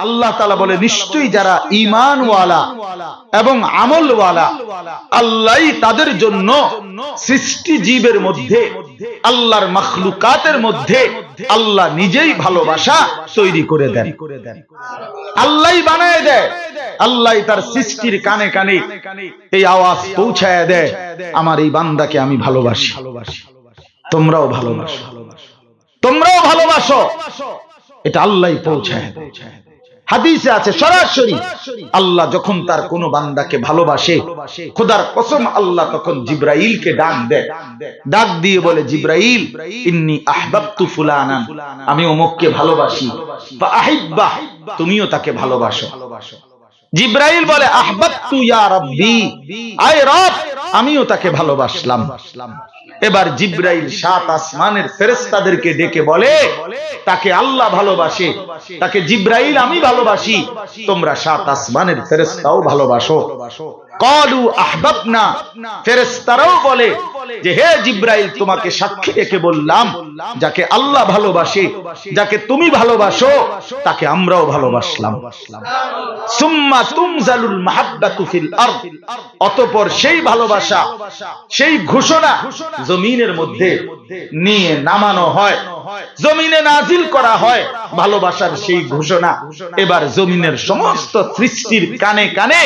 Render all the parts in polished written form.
আল্লাহ তাআলা বলে নিশ্চয়ই যারা ঈমানওয়ালা এবং আমলওয়ালা আল্লাহই তাদের জন্য সৃষ্টি জীবের মধ্যে আল্লাহর মাখলুকাতের মধ্যে আল্লাহ নিজেই ভালোবাসা তৈরি করে দেন। আল্লাহই বানায় দেয়, আল্লাহই তার সৃষ্টির কানে কানে এই আওয়াজ পৌঁছায় দেয়, আমার এই বান্দাকে আমি ভালোবাসি, তোমরাও ভালোবাসো, তোমরাও ভালোবাসো। এটা আল্লাহই পৌঁছায় দেয়। হাদিসে আছে সরাসরি আল্লাহ যখন তার কোন বান্দাকে ভালোবাসে, খোদার কসম আল্লাহ তখন জিবরাইলকে ডাক দেয়, ডাক দিয়ে বলে, জিবরাইল ইন্নী আহবাবতু ফুলানান, আমি অমুককে ভালোবাসি, ফাআহিব্বাহ, তুমিও তাকে ভালোবাসো। জিবরাইল বলে আহবাবতু ইয়া রাব্বি, আয় রব আমিও তাকে ভালোবাসলাম। এবার জিবরাইল সাত আসমানের ফেরেশতাদেরকে ডেকে বলে, তাকে আল্লাহ ভালোবাসে, তাকে জিবরাইল আমি ভালোবাসি, তোমরা সাত আসমানের ফেরেশতাও ভালোবাসো। ক্বালু আহবাবনা, ফেরেশতারাও বলে যে হে জিবরাইল, তোমাকে সাক্ষী রেখে বললাম, যাকে আল্লাহ ভালোবাসে, যাকে তুমি ভালোবাসো, তাকে আমরাও ভালোবাসলাম। সুম্মা তুমজালুল মাহাব্বাতু ফিল আরদ, অতঃপর সেই ভালোবাসা, সেই ঘোষণা জমিনের মধ্যে নিয়ে নামানো হয়, জমিনে নাজিল করা হয় ভালোবাসার সেই ঘোষণা। এবার জমিনের সমস্ত সৃষ্টির কানে কানে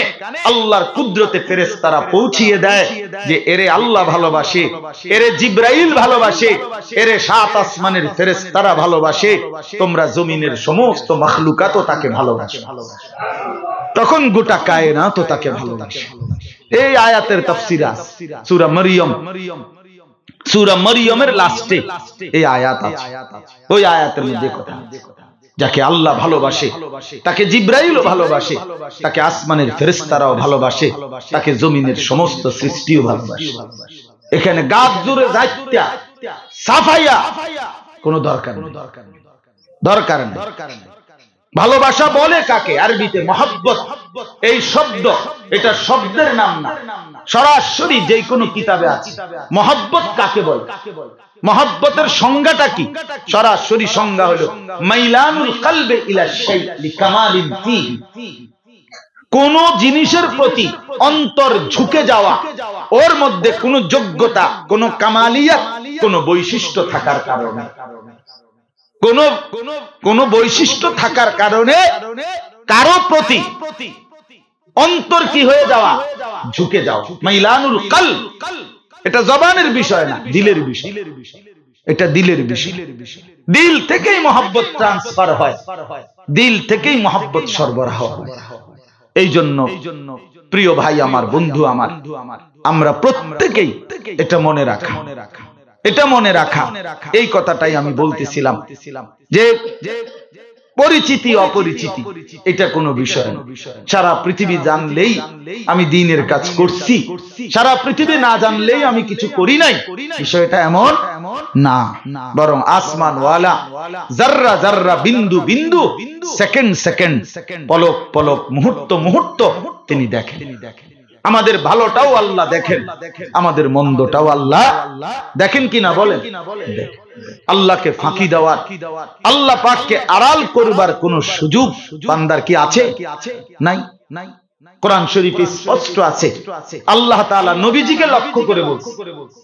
আল্লাহর কুদরতে ফেরেশতারা পৌঁছিয়ে দেয় যে এরে আল্লাহ ভালোবাসে, এরে জিবরাইল ভালোবাসে, এরে সাত আসমানের ফেরেশতারা ভালোবাসে, তোমরা জমিনের সমস্ত মাখলুকাতও তাকে ভালোবাসে। তখন গোটা কায়নাত তাকে ভালোবাসে। এই আয়াতের তাফসীর আছে সূরা মরিয়ম, সূরা মরিয়মের লাস্টে এই আয়াত আছে। ওই আয়াতের মধ্যে কথা, যাকে আল্লাহ ভালোবাসে তাকে জিবরাইলও ভালোবাসে, তাকে আসমানের ফেরেশতারাও ভালোবাসে, তাকে জমিনের সমস্ত সৃষ্টিও ভালোবাসে। এখানে গাছ জুড়ে যাইত্যা সাফাইয়া কোনো দরকার নেই, দরকার নেই। ভালোবাসা বলে কাকে? আরবিতে মহব্বত, এই শব্দ, এটা শব্দের নাম না, সরাসরি যে কোনো কিতাবে আছে। মহব্বত কাকে বলে? মহব্বতের সংজ্ঞাটা কি? সরাসরি সংজ্ঞা হলো মাইলানুল কলবে ইলা শাই লিকামালিন ফিহি, কোন জিনিসের প্রতি অন্তর ঝুঁকে যাওয়া, ওর মধ্যে কোন যোগ্যতা, কোন কামালিয়াত, কোন বৈশিষ্ট্য থাকার কারণে, কোন বৈশিষ্ট্য থাকার কারণে কারো প্রতি অন্তর কি হয়ে যাওয়া, ঝুঁকে যাওয়া। মাইলানুল কলব, এটা জবানের বিষয় না, দিলের বিষয়, এটা দিলের বিষয়। দিল থেকেই মহব্বত ট্রান্সফার হয়, দিল থেকেই মহব্বত সরবরাহ হয়। এই জন্য প্রিয় ভাই আমার, বন্ধু আমার, আমরা প্রত্যেকেই এটা মনে রাখা, এটা মনে রাখা, এই কথাটাই আমি বলতেছিলাম যে পরিচিতি অপরিচিতি এটা কোনো বিষয় না। সারা পৃথিবী জানলেই আমি দ্বীনের কাজ করছি, সারা পৃথিবী না জানলেই আমি কিছু করি নাই, বিষয়টা এমন না। বরং আসমান ওয়ালা জাররা জাররা, বিন্দু বিন্দু, সেকেন্ড সেকেন্ড, পলক পলক, মুহূর্ত মুহূর্ত তিনি দেখেন। আমাদের ভালোটাও আল্লাহ দেখেন, আমাদের মন্দটাও আল্লাহ দেখেন কিনা বলেন? আল্লাহকে ফাঁকি দেওয়ার, আল্লাহ পাককে আড়াল করবার কোন সুযোগ বান্দার কি আছে? নাই। কোরআন শরীফে স্পষ্ট আছে, আল্লাহ তাআলা নবীজিকে লক্ষ্য করে বলছেন,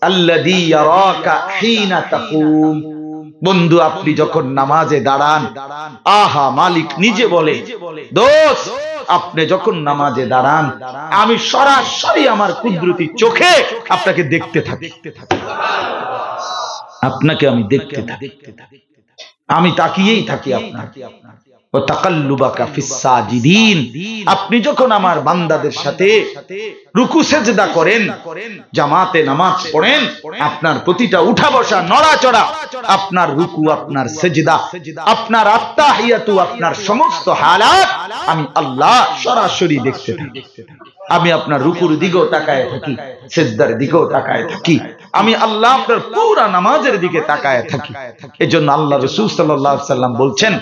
আল্লাযী ইয়ারাকা হিনা তাকুম, বন্ধু আপনি যখন নামাজে দাঁড়ান, আহা মালিক নিজে বলে, দোস্ত আপনি যখন নামাজে দাঁড়ান, আমি সরাসরি আমার কুদরতি চোখে আপনাকে দেখতে থাকি, আপনাকে আমি দেখতে থাকি, আমি তাকিয়েই থাকি আপনার। ও তাকাল্লুবাকা ফিস সাজিদিন, আপনি যখন আমার বান্দাদের সাথে রুকু সেজদা করেন, জামাতে নামাজ পড়েন, আপনার প্রতিটা উঠা বসা, নড়াচড়া, আপনার রুকু, আপনার সেজদা, আপনার আত্তাহিয়াতু, আপনার সমস্ত হালাত আমি আল্লাহ সরাসরি দেখতে থাকি। আমি আপনার রুকুর দিকেও তাকায় থাকি, সেজদার দিকেও তাকায় থাকি, আমি আল্লাহ আপনার পুরা নামাজের দিকে তাকায় থাকি। এজন্য আল্লাহ রাসূল সাল্লাল্লাহু আলাইহি ওয়াসাল্লাম বলছেন,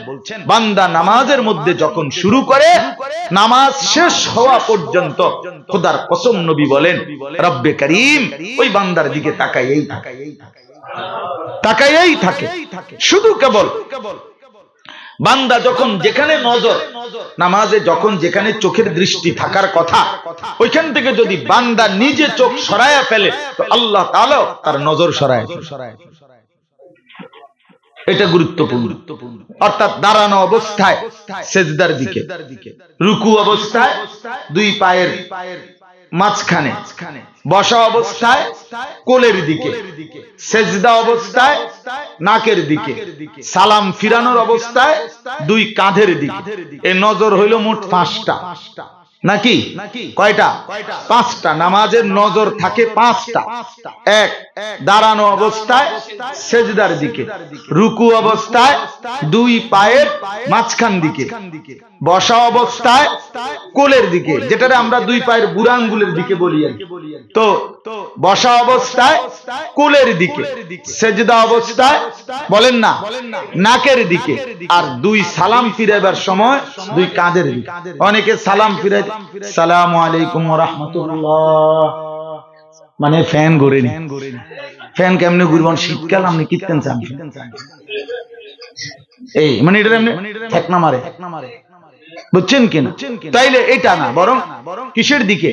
বান্দা নামাজের মধ্যে যখন শুরু করে, নামাজ শেষ হওয়া পর্যন্ত খোদার কসম নবী বলেন, রব্বে করিম ওই বান্দার দিকে তাকায়েই থাকে, তাকায়েই থাকে। শুধু কেবল বান্দা যখন যেখানে নজর, নামাজে যখন যেখানে চোখের দৃষ্টি থাকার কথা, ওইখান থেকে যদি বান্দা নিজে চোখ সরায়া ফেলে তো আল্লাহ তাআলা তার নজর সরায়। এটা গুরুত্বপূর্ণ। অর্থাৎ দাঁড়ানো অবস্থায় সেজদার দিকে, রুকু অবস্থায় দুই পায়ের মাঝখানে, বসা অবস্থায় কোলের দিকে, সেজদা অবস্থায় নাকের দিকে, সালাম ফিরানোর অবস্থায় দুই কাঁধের দিকে। এই নজর হইল মোট 5টা, নাকি কয়টা? 5টা। নামাজের নজর থাকে 5টা। এক, দাঁড়ানো অবস্থায় সেজদার দিকে, রুকু অবস্থায় দুই পায়ের মাঝখান দিকে, বসা অবস্থায় কোলের দিকে, যেটারে আমরা দুই পায়ের বুড়া আঙ্গুলের দিকে বলি। তো বসা অবস্থায় কোলের দিকে, সেজদা অবস্থায় বলেন না নাকের দিকে, আর দুই সালাম ফিরাবার সময় দুই কাঁধের দিকে। অনেকে সালাম ফিরে সালামু আলাইকুম ওয়া রাহমাতুল্লাহ মানে ফ্যান ঘুরে নি। ফ্যান কেমনে ঘুরবেন? শীতকাল আপনি কিতেন চান এই মানে এটা এমনি ঠেকনা মারে, বুঝছেন কিনা? তাইলে এটা না, বরং কিসের দিকে?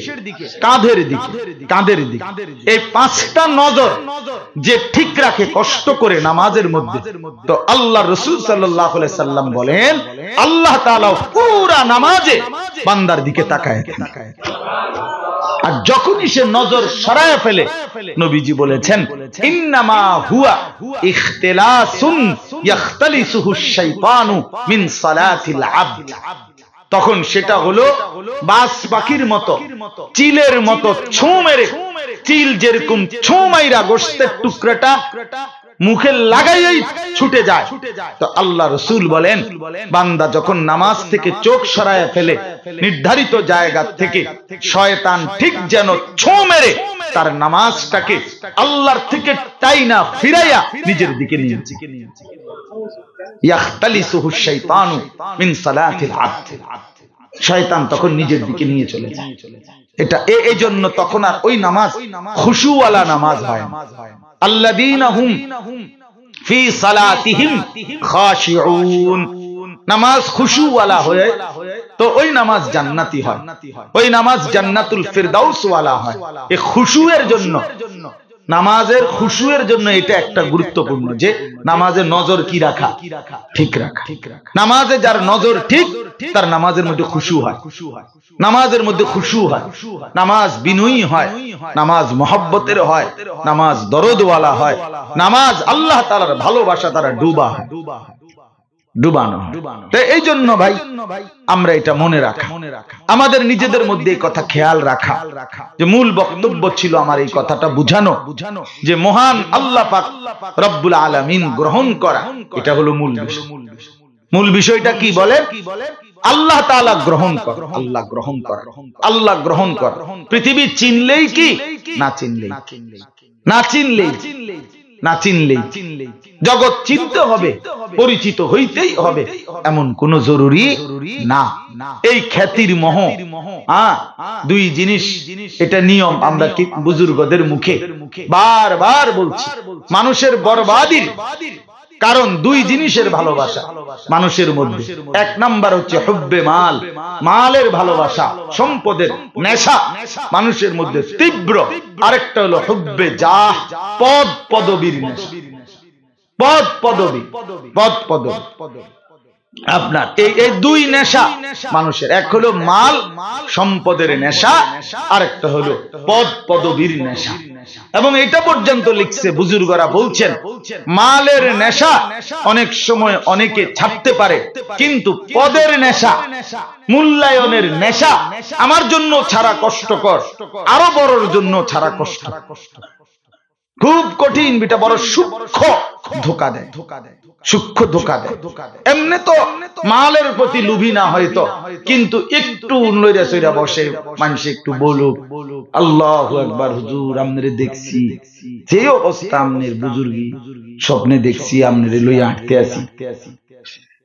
কাঁধের দিকে, কাঁধের দিকে। এই 5টা নজর যে ঠিক রাখে কষ্ট করে নামাজের মধ্যে, তো আল্লাহ রাসূল সাল্লাল্লাহু আলাইহি সাল্লাম বলেন আল্লাহ তাআলা পুরা নামাজে বান্দার দিকে তাকায়। আর যখনই সে নজর সরায় ফেলে, নবীজি বলেছেন ইন্নামা হুয়া ইখতিলাসুন ইখতালিসুহু শাইতানু মিন সালাতিল আবদ, তখন সেটা হলো বাস পাখির মতো, চিলের মতো ছোঁ মেরে, চিল যেরকম ছোঁ মাইরা গোশতের টুকরাটা মুখে লাগাইয়াই ছুটে যায়, তো আল্লাহ রাসূল বলেন বান্দা যখন নামাজ থেকে চোখ সরায় ফেলে নির্ধারিত জায়গা থেকে, শয়তান ঠিক যেন ছোঁ মেরে তার নামাজটাকে আল্লাহর থেকে টাইনা ফিরাইয়া নিজের দিকে নিয়ে যায়। ইয়াখতালিসুহু শাইতানু মিন সালাতিল আবদ, শয়তান তখন নিজের দিকে নিয়ে চলে যায়। এটা এই জন্য তখন আর ওই নামাজ খুশু ওয়ালা নামাজ হয়। আল্লাযীনা হুম ফি সালাতিহিম খাশিউন, নামাজ খুশু ওয়ালা হয় তো ওই নামাজ জান্নাতি হয়, ওই নামাজ জান্নাতুল ফিরদাউস ওয়ালা হয়। এই খুশুয়ের জন্য, নামাজের খুশুয়ের জন্য এটা একটা গুরুত্বপূর্ণ যে নামাজের নজর কি রাখা, ঠিক রাখা। নামাজে যার নজর ঠিক, তার নামাজের মধ্যে খুশু হয়, নামাজের মধ্যে খুশু হয়, নামাজ বিনয়ী হয়, নামাজ মহব্বতের হয়, নামাজ দরদওয়ালা হয়, নামাজ আল্লাহ তাআলার ভালোবাসা দ্বারা ডুবা হয়, ডুবানো। তো এই জন্য ভাই আমরা এটা মনে রাখা, আমাদের নিজেদের মধ্যে এই কথা খেয়াল রাখা, যে মূল বক্তব্য ছিল আমার এই কথাটা বুঝানো যে মহান আল্লাহ পাক রব্বুল আলামিন গ্রহণ করা, এটা হলো মূল বিষয়। মূল বিষয়টা কি বলে? আল্লাহ তাআলা গ্রহণ কর, আল্লাহ গ্রহণ কর, আল্লাহ গ্রহণ কর। পৃথিবী চিনলেই কি, না চিনলেই, না চিনলেই, না চিনলেই, জগৎ চিনতে হবে, পরিচিত হইতেই হবে এমন কোন জরুরি না। এই খ্যাতির মোহ, দুই জিনিস, এটা নিয়ম আমরা কি বুজুর্গদের মুখে বারবার বলছি। মানুষের বরবাদির কারণ দুই জিনিসের ভালোবাসা মানুষের মধ্যে। এক নাম্বার হচ্ছে হুব্বে মাল, মালের ভালোবাসা, সম্পদের নেশা মানুষের মধ্যে তীব্র। আরেকটা হলো হুব্বে জাহ, পদ পদবীর নেশা, পদ পদবী, পদ পদবী আপনার এই দুই নেশা মানুষের। এক হলো মাল সম্পদের নেশা, আরেকটা হলো পদ পদবীর নেশা। এবং এটা পর্যন্ত লিখছে বুজুর্গরা বলছেন মালের নেশা অনেক সময় অনেকে ছাড়তে পারে, কিন্তু পদের নেশা, মূল্যায়নের নেশা আমার জন্য ছাড়া কষ্টকর, আরো বড়র জন্য ছাড়া কষ্ট, খুব কঠিন। এটা বড় সূক্ষ্ম ধোঁকা দেয়, সূক্ষ্ম ধোঁকা দেয়। এমনি তো মালের প্রতি লুভি না হয়তো, কিন্তু একটু লইরা সইরা বসে মানুষ একটু বলুক আল্লাহু আকবার, হুজুর আমনে দেখছি, যে অবস্থা আমনের বুজুর্গি স্বপ্নে দেখছি, আমনে লইয়া হাঁটতে আছি,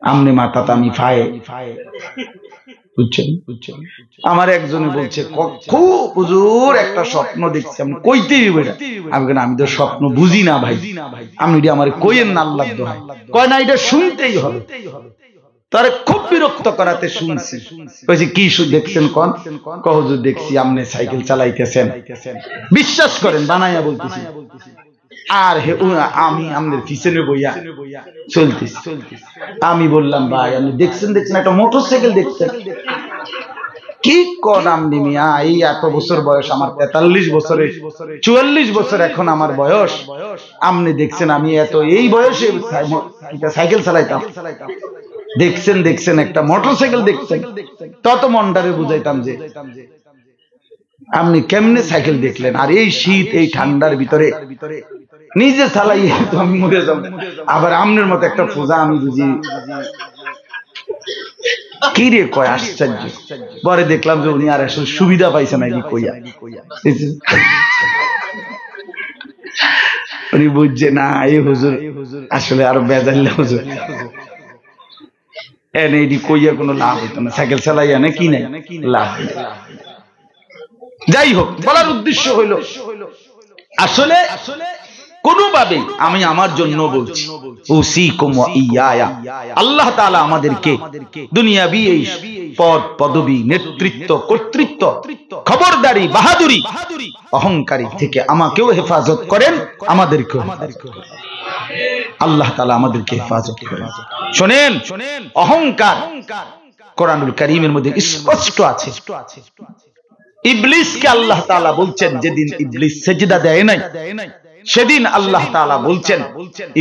আমনে মাথা তামি ফায়ে, বুঝছেন? আমার একজনে বলছে খুব হুজুর একটা স্বপ্ন দেখছি, আমি কইতে বেটা, আমি তো স্বপ্ন বুঝি না ভাই, আমি আমার কইেন না, আল্লাহ দোহাই। কয় না, এটা শুনতেই হবে, তারে খুব বিরক্ত করাতে শুনছি। কইছি কি দেখছেন কোন? হুজুর দেখছি আপনি সাইকেল চালাইতেছেন। বিশ্বাস করেন বানাইয়া বলতেছি। আর আমি আপনার পিছনে বইয়া চলতেছি। আমি বললাম ভাই আপনি দেখছেন একটা মোটরসাইকেল দেখছেন? কি করাম মিয়া, এই এত বছর বয়স আমার, 43 বছরে 44 বছর এখন আমার বয়স, আপনি দেখছেন আমি এত এই বয়সে সাইকেল চালাইতাম? দেখছেন একটা মোটরসাইকেল দেখছেন? তত মনটারে বুঝাইতাম যে আপনি কেমনে সাইকেল দেখলেন? আর এই শীত এই ঠান্ডার ভিতরে নিজে চালাইয়ে তো আমি মরে যাব, আবার আমনের মতো একটা পূজা আমি বুঝি কি রে কয় আশ্চর্য। পরে দেখলাম যে উনি আর আসলে সুবিধা পাইছে নাকি কইয়া, উনি বুঝছে না এই হুজুর আসলে আরো বেজাল্লা হুজুর, এনে এটি কইয়া কোনো লাভ হইতো না, সাইকেল চালাইয়া না কি নাই লাভ। যাই হোক, বলার উদ্দেশ্য হইল আসলে কোনোভাবে আমি আমার জন্য বলছি, উসিকুম ওয়া ইয়া, আল্লাহ তাআলা আমাদেরকে দুনিয়াবি এই পদ পদবি নেতৃত্ব কর্তৃত্ব খবরদারি বাহাদুরি অহংকারী থেকে আমাকেও হেফাজত করেন, আমাদেরকেও আল্লাহ তাআলা আমাদেরকে হেফাজত করেন। শুনেন, অহংকার কোরআনুল কারীমের মধ্যে স্পষ্ট আছে। ইবলিসকে আল্লাহ তাআলা বলছেন, যেদিন ইবলিস সিজদা দেয় নাই সেদিন আল্লাহ তাআলা বলছেন,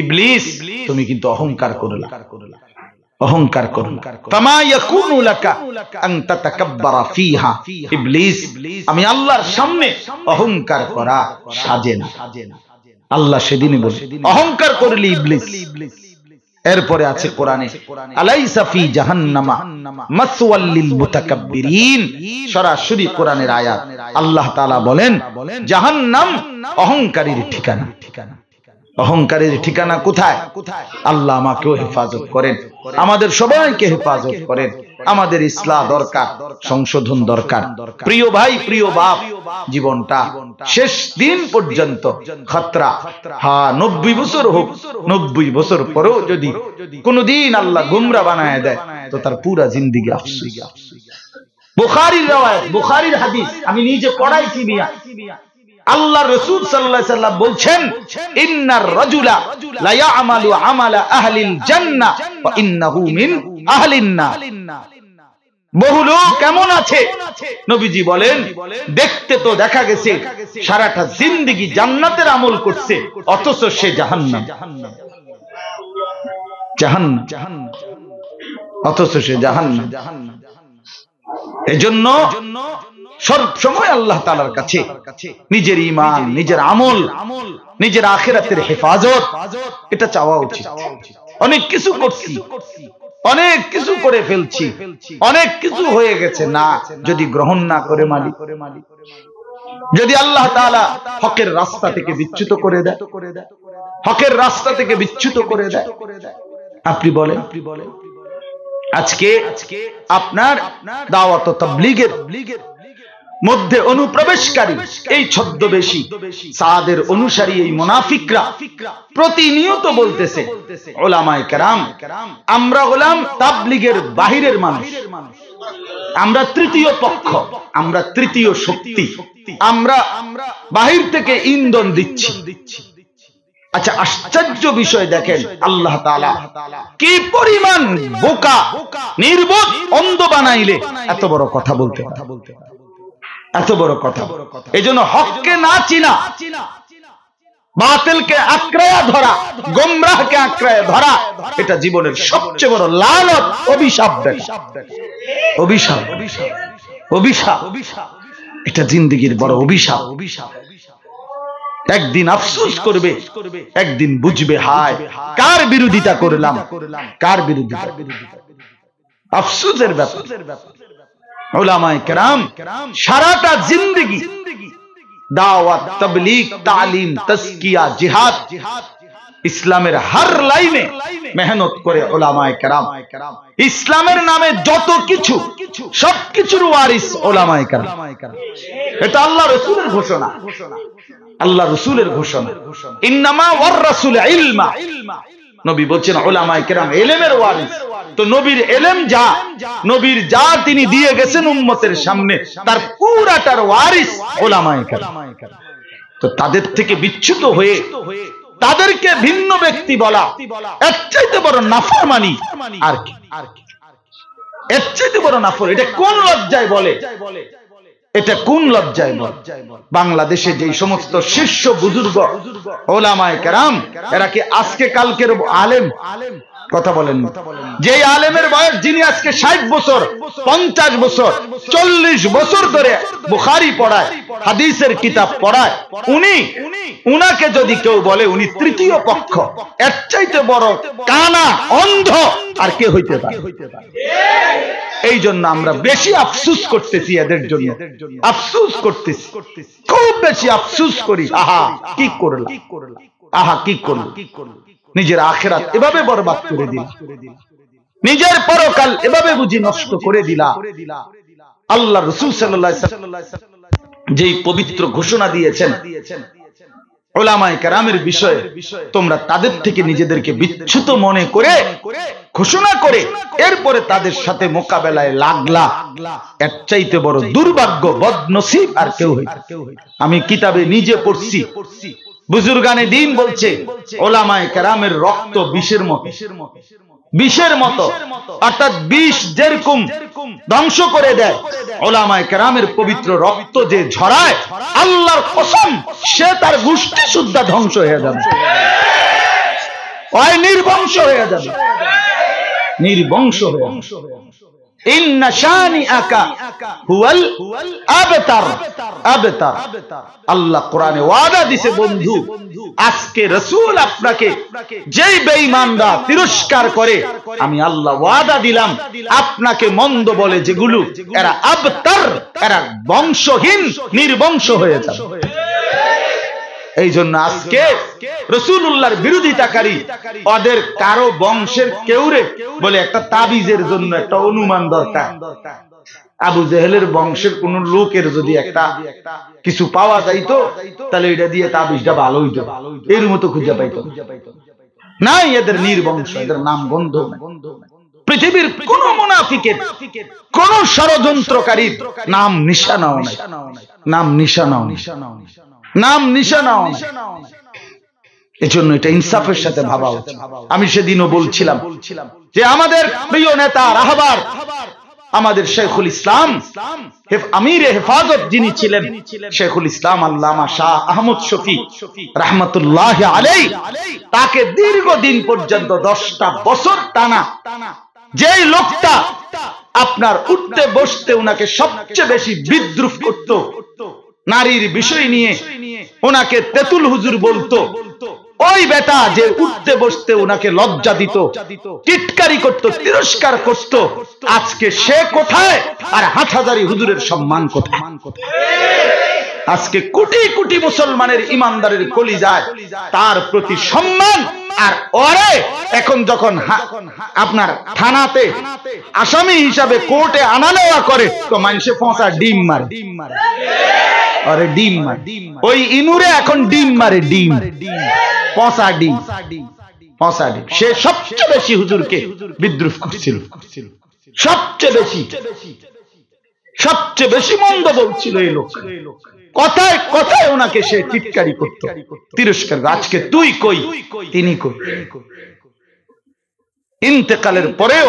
ইবলিস তুমি কিন্তু অহংকার করলা, অহংকার করো। ফামা ইয়াকুনু লাকা আন তাতাকাব্বারা ফিহা, ইবলিস আমি আল্লাহর সামনে অহংকার করা সাজে না। আল্লাহ সেদিনই বলে অহংকার করলি ইবলিস। এরপরে আছে কোরআনে, আলাইসা ফি জাহান্নামা মাসওয়াল লিল মুতাকাব্বিরিন, সরাসরি কোরআনের আয়াত। আল্লাহ তাআলা বলেন জাহান্নাম অহংকারীর ঠিকানা। অহংকারের ঠিকানা কোথায়? আল্লাহ আমাকেও হেফাজত করেন, আমাদের সবাইকে হেফাজত করেন। আমাদের ইসলাহ দরকার, সংশোধন দরকার। প্রিয় ভাই, প্রিয় বাপ, জীবনটা শেষ দিন পর্যন্ত খতরা। হ্যাঁ, 90 বছর হোক, 90 বছর পরেও যদি কোনদিন আল্লাহ গুমরা বানায় দেয় তো তার পুরা জিন্দেগি আফসোস। বুখারীর রওয়ায়াত, বুখারীর হাদিস, আমি নিজে পড়াইছি মিয়া। আল্লাহ রাসূল সাল্লাল্লাহু আলাইহি সাল্লাম বলছেন, ইন্নার রাজুলা লা ইয়ামালু আমালা আহলিল জান্নাহ ওয়া ইন্নাহু মিন আহলিন নার। বহু লোক কেমন আছে, নবীজি বলেন দেখতে তো দেখা গেছে সারাটা জিন্দেগি জান্নাতের আমল করছে, অথচ সে জাহান্নাম, জাহান্নাম, অথচ সে জাহান্নাম। এজন্য সব সময় আল্লাহ তাআলার কাছে নিজের ঈমান, নিজের আমল, নিজের আখিরাতের হেফাজত এটা চাওয়া উচিত। অনেক কিছু করছি, অনেক কিছু করে ফেলছি, অনেক কিছু হয়ে গেছে, না যদি গ্রহণ না করে মালিক, যদি আল্লাহ তাআলা হকের রাস্তা থেকে বিচ্যুত করে দেয়, হকের রাস্তা থেকে বিচ্যুত করে দেয়, আপনি বলেন আজকে আপনার দাওয়াত ও তাবলীগের মধ্যে অনুপ্রবেশকারী এই ছদ্মবেশী সাদের অনুসারী এই মুনাফিকরা প্রতিনিয়ত বলতেছে, উলামায়ে কেরাম আমরা হলাম তাবলীগের বাহিরের মানুষ, আমরা তৃতীয় পক্ষ, আমরা তৃতীয় শক্তি, আমরা বাহির থেকে ইন্ধন দিচ্ছি। আচ্ছা, আশ্চর্য বিষয় দেখেন, আল্লাহ তাআলা কি পরিমাণ বোকা, নির্বোধ, অন্ধ বানাইলে এত বড় কথা বলতে পারে, এত বড় কথা। এজন্য হককে না চিনা, বাতিলকে আঁকড়ায়া ধরা, গোমরাহকে আঁকড়ায়া ধরা, এটা জীবনের সবচেয়ে বড় লানত, অভিশাপ। অভিশাপ, অভিশাপ, এটা জিন্দেগীর বড় অভিশাপ। একদিন আফসোস করবে, একদিন বুঝবে হায় কার বিরোধিতা করলাম, কার বিরোধিতা। আফসোসের ব্যাপার। উলামায়ে কেরাম সারাটা জিন্দেগি দাওয়াত, তাবলীগ, তালিম, তাজকিয়া, জিহাদ, ইসলামের হর লাইনে মেহনত করে উলামায়ে কেরাম। ইসলামের নামে যত কিছু, সবকিছুর ওয়ারিস উলামায়ে কেরাম। এটা আল্লাহ রাসূলের ঘোষণা, আল্লাহ রাসূলের ঘোষণা। ইন্নামা ওয়ারাসুল ইলমা, নবী বলছেন উলামায়ে কেরাম ইলমের ওয়ারিস। তো নবীর ইলম যা, নবীর যা তিনি দিয়ে গেছেন উম্মতের সামনে, তার পুরাটার ওয়ারিস উলামায়ে কেরাম। তো তাদের থেকে বিচ্যুত হয়ে তাদেরকে ভিন্ন ব্যক্তি বলা, এর চাইতে বড় নাফরমানি আর কি? এর চাইতে বড় নাফর, এটা কোন লজ্জায় বলে? এটা কোন লজ্জায় বলে? বাংলাদেশে যে সমস্ত শীর্ষ বুজুর্গ উলামায়ে কেরাম, এরা কি আজকে কালকের আলেম? কথা বলেন। যে আলেমের বয়স, যিনি আজকে 60 বছর, 50 বছর, 40 বছর ধরে বুখারী পড়ায়, হাদিসের কিতাব পড়ায়, উনাকে যদি কেউ বলে উনি তৃতীয় পক্ষ, এর চাইতে বড় কানা অন্ধ আর কে হইতে পারে? এই জন্য আমরা বেশি আফসোস করতেছি, এদের জন্য আফসোস করতেছি, খুব বেশি আফসোস করি। আহা কি করলাম, আহা কি করলাম, নিজের আখিরাত এভাবে বরবাদ করে দিল, নিজের পরকাল এভাবে বুঝি নষ্ট করে দিলা। আল্লাহ রাসূল সাল্লাল্লাহু আলাইহি ওয়াসাল্লাম যেই পবিত্র ঘোষণা দিয়েছেন উলামায়ে কেরামের বিষয়ে, তোমরা তাদের থেকে নিজেদেরকে বিচ্যুত মনে করে ঘোষণা করে এরপরে তাদের সাথে মোকাবেলায় লাগলা, এর চাইতে বড় দুর্ভাগ্য, বদনসিব আর কেউ হইতে। আমি কিতাবে নিজে পড়ছি, বুজুর্গানে দ্বীন বলছে উলামায়ে কেরামের রক্ত বিষের মতো, বিষের মতো, অর্থাৎ বিষ যেরকম ধ্বংস করে দেয়, উলামায়ে কেরামের পবিত্র রক্ত যে ঝরায়, আল্লাহর কসম সে তার গোষ্ঠী সুদ্ধা ধ্বংস হয়ে যাবে, ওই নির্বংশ হয়ে যাবে, নির্বংশ হয়ে যাবে। ইন্না শানিআকা হুয়াল আবতার, আবতার। আল্লাহ কোরআনে ওয়াদা দিয়েছে, বন্ধু আজকে রাসূল আপনাকে যেই বেঈমানরা তিরস্কার করে, আমি আল্লাহ ওয়াদা দিলাম আপনাকে মন্দ বলে যেগুলো, এরা আবতার, এরা বংশহীন, নির্বংশ হয়ে যাবে। এই জন্য আজকে রাসূলুল্লাহর বিরোধিতাকারী ওদের কারো বংশের কেউরে বলে একটা তাবিজের জন্য একটা অনুমান দরকার। আবু জেহেলের বংশের কোন লোকের যদি একটা কিছু পাওয়া যাইতো, তাহলে এটা দিয়ে তাবিজটা ভালো হইতো, এর মতো খুঁজে পাইতো নাই। এদের নির্বংশ, এদের নাম গন্ধ। পৃথিবীর কোন মুনাফিকের, কোন ষড়যন্ত্রকারীর নাম নিশানাও নাই, নাম নিশানাও, নাম নিশানাও। এজন্য এটা ইনসাফের সাথে ভাবা উচিত। আমি সেদিনও বলছিলাম যে আমাদের প্রিয় নেতা রাহবার, আমাদের শেখুল ইসলাম, আমিরে হেফাজত যিনি ছিলেন, শেখুল ইসলাম আল্লামা শাহ আহমদ শফী রাহমাতুল্লাহি আলাইহি, তাকে দীর্ঘদিন পর্যন্ত 10টা বছর টানা যেই লোকটা আপনার উঠতে বসতে উনাকে সবচেয়ে বেশি বিদ্রুপ করত, নারীর বিষয় নিয়ে ওনাকে তেতুল হুজুর বলতো, ওই বেটা যে উঠতে বসতে ওনাকে লজ্জা দিত, টিটকারি করত, তিরস্কার করত, আজকে সে কোথায় আর হাটহাজারী হুজুরের সম্মান কোথায়? আজকে কোটি কোটি মুসলমানের ইমানদারের কলিজায় তার প্রতি সম্মান। আর ওরে এখন যখন আপনার থানাতে আসামি হিসাবে কোর্টে আনা নেওয়া করে, তো মানুষে ফোঁসা ডিম মারে, আরে ডিম মারে, ওই ইনুরে এখন ডিম মারে, ডিম পচা ডিম, পচা ডিম। সে সবচেয়ে বেশি হুজুরকে বিদ্রুপ করছিল, সবচেয়ে বেশি, সবচেয়ে বেশি মন্দ বলছিল এই লোক, কথায় কথায় ওনাকে সে টিটকারি করত, তিরস্কার। আজকে তুই কই, তিনি কই। ইন্তেকালের পরেও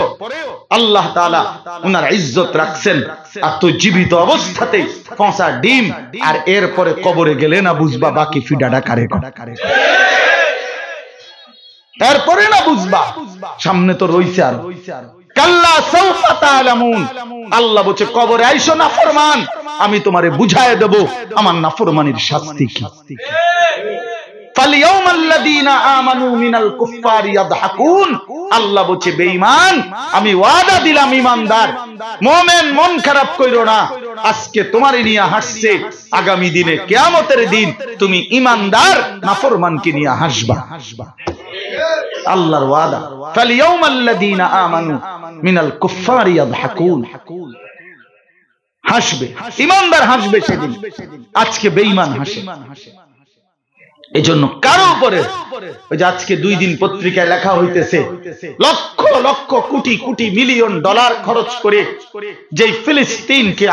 আল্লাহ তাআলা উনার ইজ্জত রাখছেন, আর তুই জীবিত অবস্থাতেই পচা ডিম, আর এরপরে কবরে গেলে না বুঝবা বাকি ফিডাটা কারে কারে, এরপরে না বুঝবা, সামনে তো রইছে আর। কাল্লা সাউফা তা'লামুন, আল্লাহ বলছে কবরে আইসো নাফরমান, আমি তোমারে বুঝায় দেব আমার নাফরমানির শাস্তি কি। ফালিয়াউমাল্লাযীনা আমানু মিনাল কুফফারি ইয়াদহাকুন, আল্লাহ বলছে বেঈমান আমি ওয়াদা দিলাম ইমানদার মুমিন মন খারাপ কইরো না, আজকে তোমারে নিয়ে হাসছে, আগামী দিনে কিয়ামতের দিন তুমি ইমানদার নাফরমানকে নিয়ে হাসবা। আল্লাহর ওয়াদা, ফালিয়াউমাল্লাযীনা আমানু মিনাল কুফফারি ইয়াদহাকুন, হাসবে ইমানদার, হাসবে সেদিন। আজকে বেঈমান হাসে। এই জন্য কারো উপরে ওই যে আজকে 2 দিন পত্রিকায় লেখা হইতেছে লক্ষ লক্ষ কোটি কোটি মিলিয়ন ডলার খরচ করে যে ফিলিস্তিনকে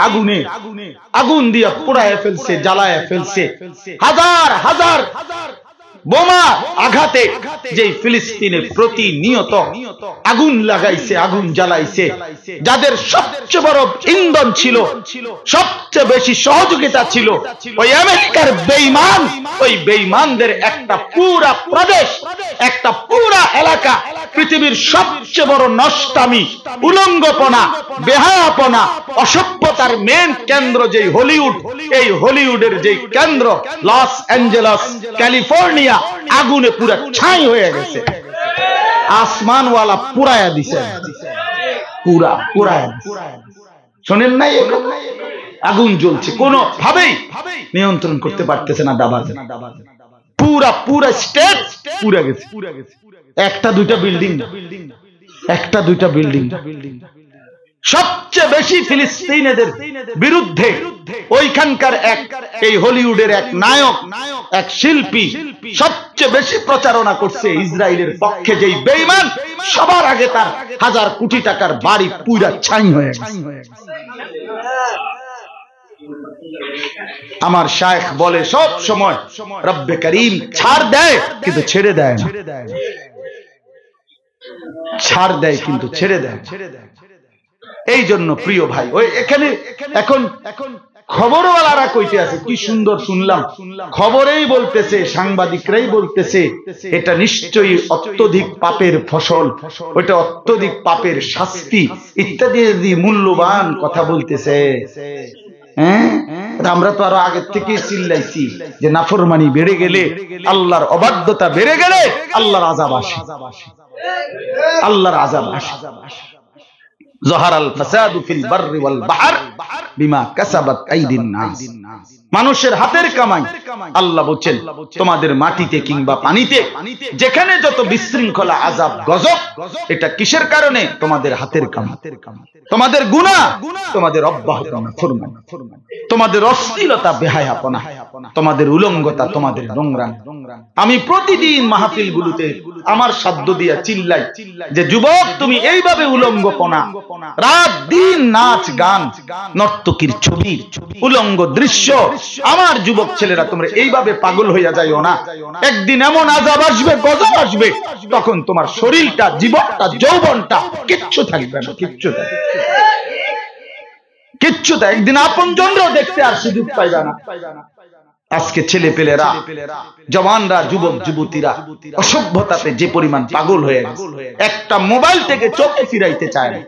আগুন দিয়ে পোড়ায় ফেলছে, জ্বালায় ফেলছে, হাজার হাজার বোমা আঘাতে যে ফিলিস্তিনে প্রতিনিয়ত আগুন লাগাইছে, আগুন জ্বালাইছে, যাদের সবচেয়ে বড় ইন্ধন ছিল, সবচেয়ে বেশি সহযোগিতা ছিল ওই আমেরিকার বেঈমান, ওই বেঈমানদের একটা পুরা প্রদেশ, একটা পুরা এলাকা, পৃথিবীর সবচেয়ে বড় নষ্টামি, উলঙ্গপনা, বেহায়াপনা, অসভ্যতার মেন কেন্দ্র যেই হলিউড, এই হলিউডের যেই কেন্দ্র লস অ্যাঞ্জেলস, ক্যালিফোর্নিয়া আগুনে পুরা ছাই হয়ে গেছে। আসমানওয়ালা পুরায়া দিছে, পুরা পুরায়া। শোনেন নাই? আগুন জ্বলছে, কোনো ভাবেই নিয়ন্ত্রণ করতে পারতেছে না দাবাজ। পুরা পুরা স্টেট পুরা গেছে। একটা দুইটা বিল্ডিং, একটা দুইটা বিল্ডিং। সবচেয়ে বেশি ফিলিস্তিনিদের বিরুদ্ধে ওইখানকার এই হলিউডের এক নায়ক, এক শিল্পী সবচেয়ে বেশি প্রচারণা করছে ইসরায়েলের পক্ষে। যেই বেঈমান সবার আগে তার হাজার কোটি টাকার বাড়ি পুরা ছাই হয়ে গেছে। আমার শায়েখ বলে সব সময় রব্বে করিম ছাড় দেয় কিন্তু ছেড়ে দেয় না, ছাড় দেয় কিন্তু ছেড়ে দেয়। এই জন্য প্রিয় ভাই, ওই এখানে এখন খবরওয়ালারা কইতে আছে, কি সুন্দর শুনলাম, খবরেই বলতেছে, সাংবাদিকরাই বলতেছে এটা নিশ্চয়ই অত্যধিক পাপের ফসল, ওইটা অত্যধিক পাপের শাস্তি ইত্যাদি মূল্যবান কথা বলতেছে। হ্যাঁ, আমরা তো আরো আগের থেকে চিল্লাইছি যে নাফরমানি বেড়ে গেলে, আল্লাহর অবাধ্যতা বেড়ে গেলে আল্লাহর আযাব আসে, আল্লাহর আযাব আসে। যাহারাল ফাসাদু ফিল বাররি ওয়াল বাহর বিমা কাসাবাত আইদিন নাস। মানুষের হাতের কামাই, আল্লাহ বলেন তোমাদের মাটিতে কিংবা পানিতে যেখানে যত বিশৃঙ্খলা, আযাব, গজব, এটা কিসের কারণে? তোমাদের হাতের কামাই, তোমাদের গুনাহ, তোমাদের অব্যাহত নাফরমানি, তোমাদের অশ্লীলতা, বেহায়াপনা, তোমাদের উলঙ্গতা, তোমাদের নোংরা। আমি প্রতিদিন মাহফিলগুলোতে আমার সাধ্য দিয়া চিল্লাই যে যুবক, তুমি এইভাবে উলঙ্গপনা, রাত দিন নাচ গান, নর্তকীর ছবি, উলঙ্গ দৃশ্য, আমার যুবক ছেলেরা তোমরা এইভাবে পাগল হইয়া যাইও না। একদিন এমন আযাব আসবে, গজব আসবে, তখন তোমার শরীরটা, জীবনটা, যৌবনটা কিচ্ছু থাকবে না, কিচ্ছু থাকবে, কিচ্ছু থাকবে। একদিন আপনজনরাও দেখতে আর সুযোগ পাইবে না। আজকে ছেলে পেলেরা, জওয়ানরা, যুবক যুবতীরা অসভ্যতাতে যে পরিমাণ পাগল হয়ে গেছে, একটা মোবাইল থেকে চোখে ফিরাইতে চায় না।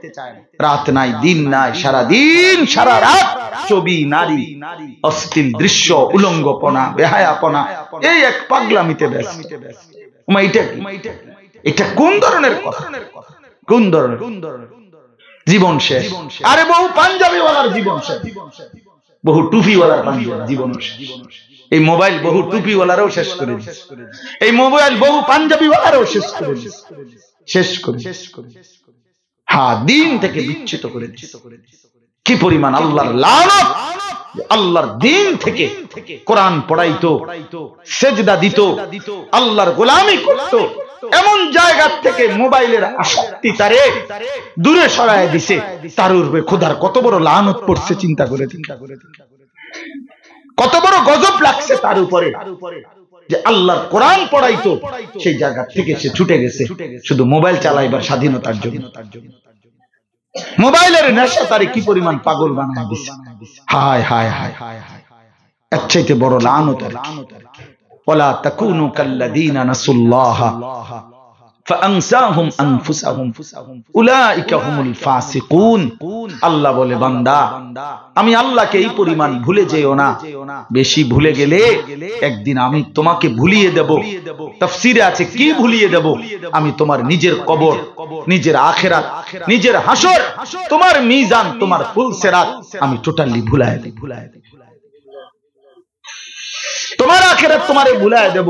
রাত নাই, দিন নাই, সারা দিন সারা রাত ছবি, নারী, অশ্লীল দৃশ্য, উলঙ্গপনা, বেহায়াপনা, এই এক পাগলামিতে ব্যস্ত। এটা কোন ধরনের কথা? কোন ধরনের জীবন শেষ? আরে বহু পাঞ্জাবিওয়ালার জীবন শেষ, বহু টুপিওয়ালার জীবন শেষ। এই মোবাইল বহু টুপিওয়ালারও শেষ করে দিয়েছে, এই মোবাইল বহু পাঞ্জাবিওয়ালারও শেষ করে দিয়েছে, শেষ করে। হ্যাঁ, দিন থেকে বিচ্যুত করে দিয়েছে। কি পরিমাণ আল্লাহর লানত! আল্লাহর দিন থেকে কোরআন পড়াইতো, সেজদা দিত, আল্লাহর গোলামি করত, এমন জায়গা থেকে মোবাইলের আসক্তি তারে দূরে সরায় দিছে। তার উপরে খোদার কত বড় লানত পড়ছে, চিন্তা করে কত বড় গজব লাগছে তার উপরে, যে আল্লাহর কোরআন পড়াইতো, সেই জায়গা থেকে সে ছুটে গেছে শুধু মোবাইল চালাইবার স্বাধীনতার জন্য। মোবাইলের নেশা তারে কি পরিমাণ পাগল বানায় দিছে। হায় হায় হায় হায় হায়, এর চাইতে বড় লানত আর কি। ওয়ালা তাকুনু কাল্লাযীনা নাসুল্লাহ ফাআনসাহুম আনফুসাহুম উলাইকা হুমুল ফাসিকুন। আল্লাহ বলে, বান্দা, আমি আল্লাহকে এই পরিমাণ ভুলে যেও না, বেশি ভুলে গেলে একদিন আমি তোমাকে ভুলিয়ে দেব। তাফসীরে আছে কি ভুলিয়ে দেব? আমি তোমার নিজের কবর, নিজের আখিরাত, নিজের হাসর, তোমার মিজান, তোমার ফুলসিরাত আমি টোটালি ভুলায় দেব। তো তোমার আখিরাত তোমারে ভুলায় দেব,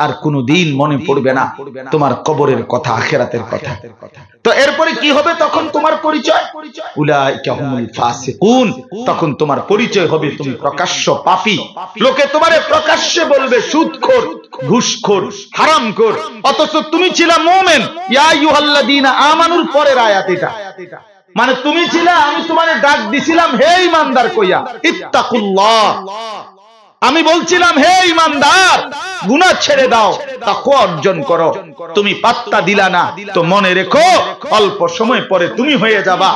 আর কোনদিন মনে পড়বে না তোমার কবরের কথা, আখিরাতের কথা। তো এরপরে কি হবে তখন তোমার পরিচয়? উলাইকা হুমুল ফাসিকুন। তখন তোমার পরিচয় হবে তুমি প্রকাশ্য পাপী। লোকে তোমারে প্রকাশ্যে বলবে সুদখোর, ঘুষখোর, হারামখোর, অথচ তুমি ছিলা মুমিন। ইয়া আইয়ুহাল্লাযীনা আমানুর পরের আয়াত এটা, মানে তুমি ছিলা, আমি তোমারে ডাক দিছিলাম হে ঈমানদার কইয়া, ইত্তাকুল্লাহ। আমি বলছিলাম হে ঈমানদার, গুনাহ ছেড়ে দাও, তাকওয়া অর্জন করো। তুমি পাত্তা দিলা না, তো মনে রেখো অল্প সময় পরে তুমি হয়ে যাবা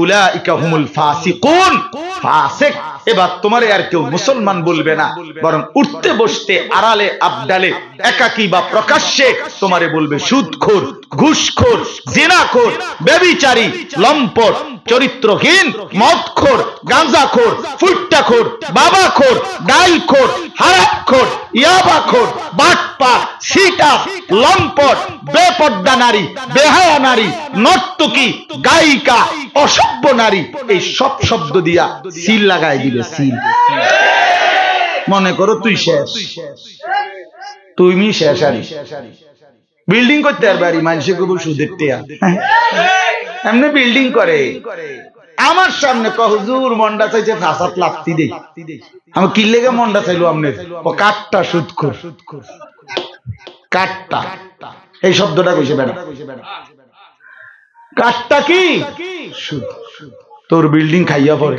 উলাইকা হুমুল ফাসিকুন। ফাসিক, এবার তোমারে আর কেউ মুসলমান বলবে না, বরং উঠতে বসতে আড়ালে আবডালে একাকী বা প্রকাশ্যে তোমারে বলবে সুদখোর, ঘুষখোর, জিনাখোর, ব্যভিচারী, লম্পট, চরিত্রহীন, মদখোর, গাঁজাখোর, ফুট্টাখোর, বাবাখোর, ডাইলখোর, হারামখোর, ইয়াবাখোর, বাটপার, সিটার, লম্পট, বেপর্দা নারী, বেহায়া নারী, নর্তকী, গায়িকা, অসভ্য নারী, এই সব শব্দ দিয়া সিল লাগাই দিবে, সিল। মনে করো তুই শেষ, তুমি শেষ। আরি বিল্ডিং করতে আর বাড়ি মানুষে কবু সুদের টিয়া এমনি বিল্ডিং করে। আমার সামনে কহ হুজুর মন্ডা চাইছে ফাসাদ লাফতি দেই। আমি কি লেগে মন্ডা চাইলো? আমনে ও কাটটা সুদখোর, কাটটা, এই শব্দটা কইছে বেটা। কাটটা কি? সুদ। তোর বিল্ডিং খাইয়া পড়ে,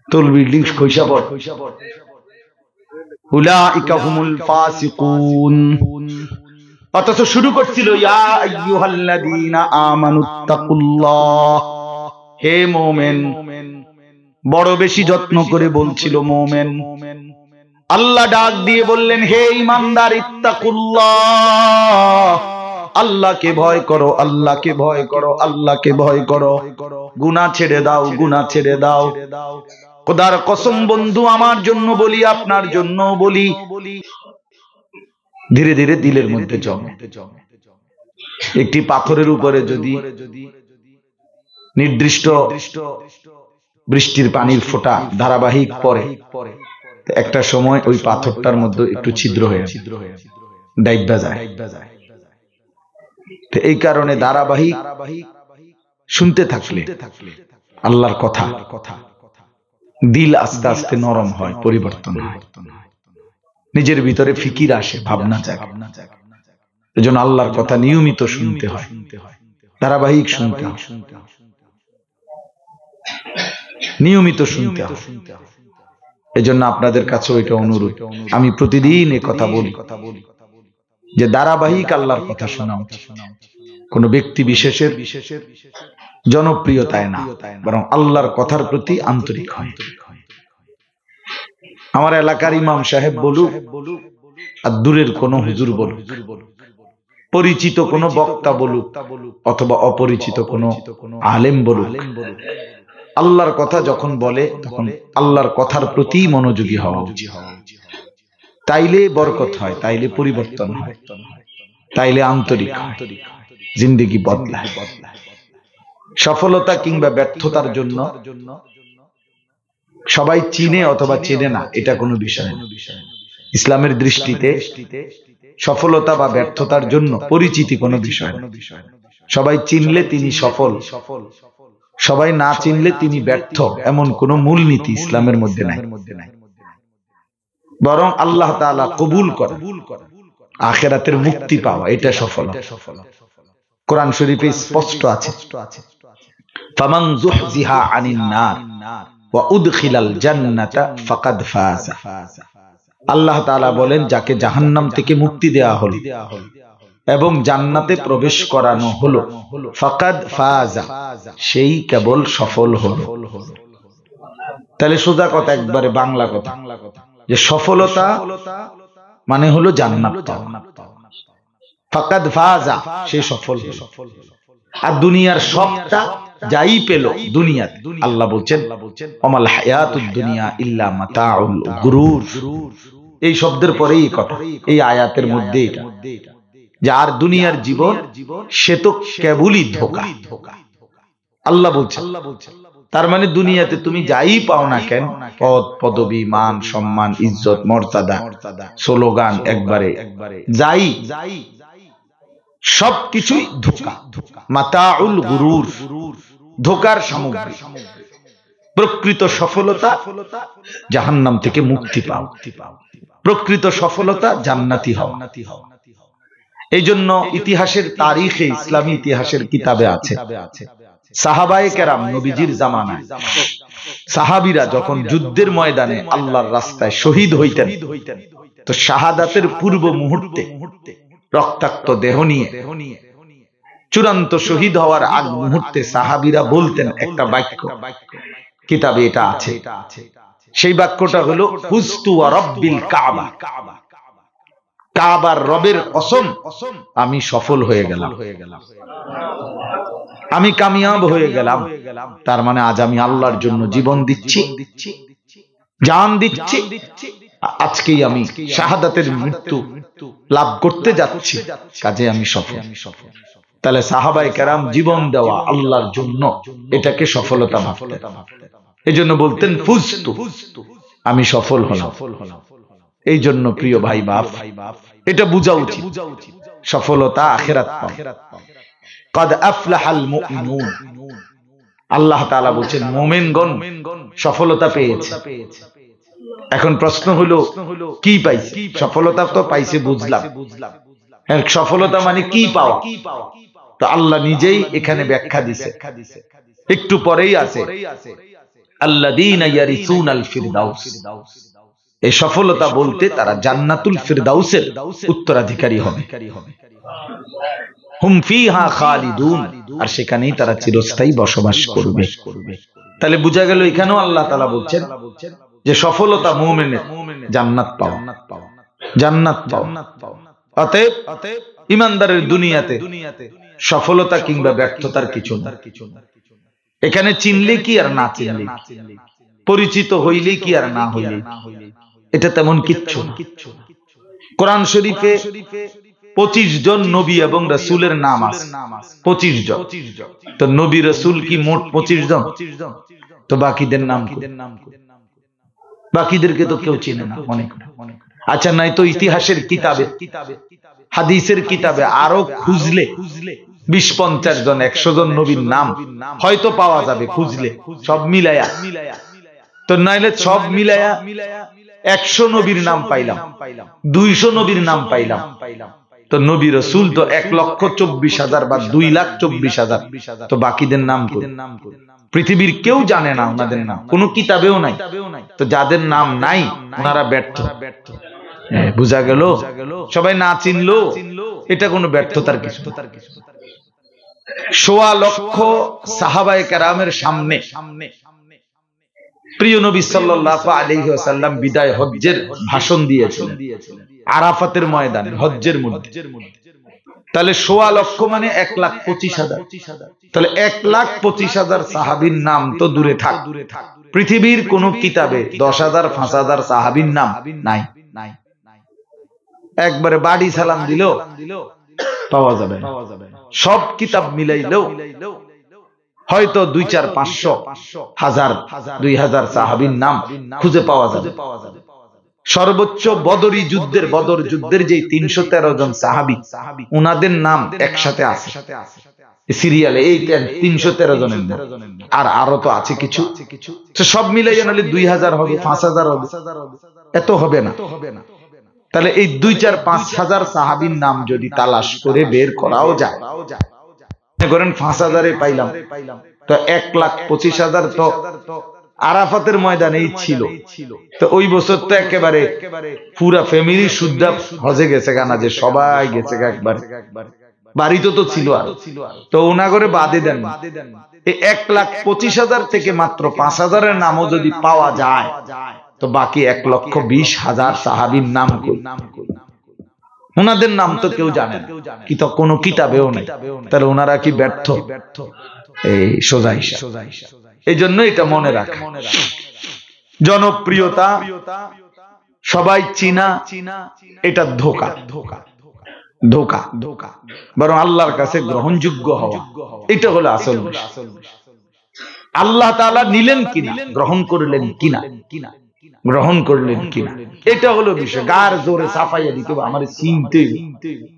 তোর বিল্ডিং কইসা পড়ে। উলাইকা হুমুল ফাসিকুন। অথচ শুরু করছিল ইয়া আইয়ুহাল্লাযীনা আমানুত্তাকুল্লাহ, হে মুমিন। বড় বেশি যত্ন করে বলছিল মুমিন। আল্লাহ ডাক দিয়ে বললেন হে ঈমানদার, ইত্তাকুল্লাহ, আল্লাহকে ভয় করো, আল্লাহকে ভয় করো, আল্লাহকে ভয় করো। গুনাহ ছেড়ে দাও, গুনাহ ছেড়ে দাও। খোদার কসম বন্ধু, আমার জন্য বলি, আপনার জন্য বলি, ধীরে ধীরে দিলের মধ্যে জমে। একটি পাথরের উপরে যদি নির্দিষ্ট বৃষ্টির পানির ফোঁটা ধারাবাহিক পড়ে, একটা সময় ওই পাথরটার মধ্যে একটু ছিদ্র হয়ে ডাইবা যায়। এই কারণে ধারাবাহিক শুনতে থাকলে আল্লাহর কথা, দিল আস্তে আস্তে নরম হয়, পরিবর্তন হয়, নিজের ভিতরে ফিকির আসে, ভাবনা জাগে। এজন্য আল্লাহর কথা নিয়মিত শুনতে হয়, ধারাবাহিক শুনতে হয়, নিয়মিত শুনতে হয়। এজন্য আপনাদের কাছে এটা অনুরোধ, আমি প্রতিদিন এই কথা বলি যে ধারাবাহিক আল্লাহর কথা শোনা উচিত। কোন ব্যক্তি বিশেষের জনপ্রিয়তায় না, বরং আল্লাহর কথার প্রতি আন্তরিক হয়। আমার এলাকার ইমাম সাহেব বলুক আর দূরের কোন হুজুর বলুক, পরিচিত কোন বক্তা বলুক অথবা অপরিচিত কোন আলেম বলুক, আল্লাহর কথা যখন বলে তখন আল্লাহর কথার প্রতি মনোযোগী হওয়া উচিত। তাইলে বরকত হয়, তাইলে পরিবর্তন হয়, তাইলে আন্তরিক হয়, জিন্দেগি বদলায়। সফলতা কিংবা ব্যর্থতার জন্য সবাই চিনে অথবা চেনে না, এটা কোনো বিষয় না। ইসলামের দৃষ্টিতে সফলতা বা ব্যর্থতার জন্য পরিচিতি কোনো বিষয় না। সবাই চিনলে তিনি সফল, সবাই না চিনলে তিনি ব্যর্থ, এমন কোন মূলনীতি ইসলামের মধ্যে নাই। বরং আল্লাহ তাআলা কবুল করে আখিরাতের মুক্তি পাওয়া, এটা সফলতা। কোরআন শরীফে স্পষ্ট আছে, ফামান যুহজিহা আনিন নার ওয়া উদখিলাল জান্নাতা ফাকাদ ফাযা। আল্লাহ তাআলা বলেন, যাকে জাহান্নাম থেকে মুক্তি দেয়া হলো এবং জান্নাতে প্রবেশ করানো হলো, ফাকাদ ফাযা, সেই কেবল সফল হলো। তাহলে সোজা কথা, একবারে বাংলা কথা, যে সফলতা মানে হলো জান্নাত পাওয়া। ফাকাদ ফাযা, সে সফল হলো। আর দুনিয়ার সবটা যাই পেল দুনিয়াতে, আল্লাহ বলছেন ওমাল হায়াতুদ দুনিয়া ইল্লা মাতাউল গুরুর। এই শব্দের পরেই কথা, এই আয়াতের মধ্যে এটা, যে আর দুনিয়ার জীবন সে তো কেবলই ধোঁকা। আল্লাহ বলছেন। তার মানে দুনিয়াতে তুমি যাই পাও না কেন, পদ পদবী, মান সম্মান, ইজ্জত মর্যাদা, স্লোগান, একবারে যাই, সবকিছুই ধোঁকা, মাতাউল গুরুর, ধোঁকার সামগ্রী। প্রকৃত সফলতা জাহান্নাম থেকে মুক্তি পাও, প্রকৃত সফলতা জান্নাতি হও। এই জন্য ইতিহাসের তারিখে, ইসলামী ইতিহাসের কিতাবে আছে, সাহাবায়ে কেরাম নবীজির জামানায় সাহাবীরা যখন যুদ্ধের ময়দানে আল্লাহর রাস্তায় শহীদ হইতেন, তো শাহাদাতের পূর্ব মুহূর্তে রক্তাক্ত দেহ নিয়ে চূড়ান্ত শহীদ হওয়ার আগ মুহূর্তে সাহাবীরা বলতেন একটা বাক্য, কিতাবে এটা আছে। সেই বাক্যটা হলো ফুজতু ওয়া রাব্বিল কাবা, কাবার রবের কসম আমি সফল হয়ে গেলাম, আমি কামিয়াব হয়ে গেলাম। তার মানে আজ আমি আল্লাহর জন্য জীবন দিচ্ছি, জান দিচ্ছি, আজকেই আমি শাহাদাতের মৃত্যু লাভ করতে যাচ্ছি, কাজে আমি সফল। তাহলে সাহাবায়ে কেরাম জীবন দেওয়া আল্লাহর জন্য এটাকে সফলতা ভাবতেন। এই জন্য বলতেন ফুজতু, আমি সফল হলাম। এই জন্য প্রিয় ভাই বাপ, এটা বুঝা উচিত, সফলতা আখিরাত পাও। قد أفلح المؤمنون, আল্লাহ তাআলা বলেন মুমিনগণ সফলতা পেয়েছে। এখন প্রশ্ন হলো কি পাইছে? সফলতা তো পাইছে বুঝলাম, সফলতা মানে কি পাওয়া? তো আল্লাহ নিজেই এখানে ব্যাখ্যা দিয়েছে, একটু পরেই আছে আল্লাযীনা ইয়ারিসুনাল ফিরদাউস। এই সফলতা বলতে তারা জান্নাতুল ফিরদাউসের উত্তরাধিকারী হবে। হুম ফিহা খালিদুন, আর সেখানেই তারা চিরস্থায়ী বসবাস করবে। তাহলে বোঝা গেল এখানেও আল্লাহ তাআলা বলছেন যে সফলতা মুমিনের জান্নাত পাওয়া, জান্নাত পাওয়া। অতএব ঈমানদারের দুনিয়াতে সফলতা কিংবা ব্যর্থতার কিছু না। এখানে চিনলে কি আর না চিনলে, পরিচিত হইলে কি আর না হইলে, এটা তেমন কিচ্ছু না। কোরআন শরীফে 25 জন নবী এবং রাসূলের নাম আছে, 25 জন। তো নবী রাসূল কি মোট 25 জন? তো বাকিদের নাম কি? বাকিদেরকে তো কেউ চিনে না মনে করে। আচ্ছা, নাই তো ইতিহাসের কিতাবে, হাদিসের কিতাবে আরো খুঁজলে 20-50 জন, 100 জন নবীর নাম হয়তো পাওয়া যাবে খুঁজলে, সব মিলায়া। তো নাইলে সব মিলায়া 100 নবীর নাম পাইলাম, 200 নবীর নাম পাইলাম। তো নবী রাসূল তো 1,24,000 বা 2,24,000। তো বাকিদের নাম কি? পৃথিবীর কেউ জানে না ওনাদের নাম, কোনো কিতাবেও নাই। তো যাদের নাম নাই ওনারা ব্যর্থ। বুঝা গেল? সবাই না চিনলো এটা কোনো ব্যর্থতার কিছু। 1.25 লক্ষ সাহাবায়ে কেরামের সামনে প্রিয় নবী সাল্লাল্লাহু আলাইহি ওয়াসাল্লাম বিদায় হজ্জের ভাষণ দিয়েছিলেন আরাফাতের ময়দানে, হজ্জের মধ্যে। তাহলে 1.25 লক্ষ মানে 1,25,000। তাহলে 1,25,000 সাহাবীর নাম তো দূরে থাক, পৃথিবীর কোন কিতাবে 10,000 5,000 সাহাবীর নাম নাই। একবারে বাড়ি সালাম দিলেও পাওয়া যাবে না। সব কিতাব মিলাইলেও হয়তো 2, 4, 500, 1000, 2000 সাহাবীর নাম খুঁজে পাওয়া যাবে। সর্বোচ্চ বদর যুদ্ধের যে 313 জন সাহাবী, উনাদের নাম একসাথে আছে সিরিয়ালে, এই 313 জনের নাম। আর আরো তো আছে কিছু, সব মিলাইয়া নালে 2000 হবে, 5000 হবে, এত হবে না। তাহলে এই 2, 4, 5,000 সাহাবীর নাম যদি তালাশ করে বের করাও যায়, মনে করেন 5000 পাইলাম, তো 1,25,000 তো আরাফাতের ময়দানেই ছিল। তো ওই বছর তো একেবারে পুরা ফ্যামিলি শুদ্ধ হজে গেছে গানা, যে সবাই গেছে একবারে, বাড়িতে তো ছিল। আর তো ওনা করে বাদে দেন, এই 1,25,000 থেকে মাত্র 5,000-এর নামও যদি পাওয়া যায়, তো বাকি 1,20,000 সাহাবীর নাম কই? ওনাদের নাম তো কেউ জানে না, কি তো কোনো কিতাবেও নেই। তাহলে ওনারা কি ব্যর্থ? এই সোজা হিসাব। এই জন্য এটা মনে রাখা, জনপ্রিয়তা, সবাই চিনা, এটা ধোঁকা, ধোঁকা। বরং আল্লাহর কাছে গ্রহণযোগ্য হওয়া, এটা হলো আসল বিষয়। আল্লাহ তাআলা নিলেন কিনা, গ্রহণ করলেন কিনা, গ্রহণ করলেন কিনা, এটা হলো বিষয়। গার জোরে সাফাইয়া দিতে হবে, আমার চিনতে,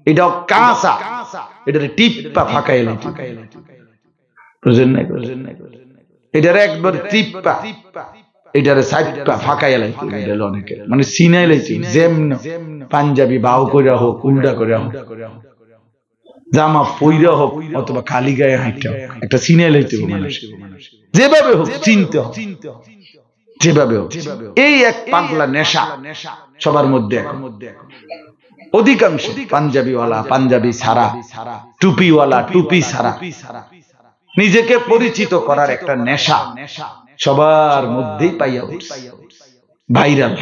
এটা কাঁচা, এটারে টিপ্পা ফাঁকাইলে, বুঝেন না? এটারে একবার টিপ্পা, এটারে সাইপ্পা ফাঁকাইলে, অনেকে মানে চিনাইলে, যেমন পাঞ্জাবি বাউ করে হোক, উল্টা করে হোক, জামা পইরা হোক অথবা খালি গায়ে হাঁটতে হোক, একটা চিনাইলে মানুষ যেভাবে হোক চিনতে হোক, যেভাবে হোক। এই এক পাগলা নেশা সবার মধ্যে, অধিকাংশ পাঞ্জাবিওয়ালা পাঞ্জাবি ছাড়া, টুপিওয়ালা টুপি ছাড়া, নিজেকে পরিচিত করার একটা নেশা সবার মধ্যেই পাইয়া উঠছে। ভাইরাল,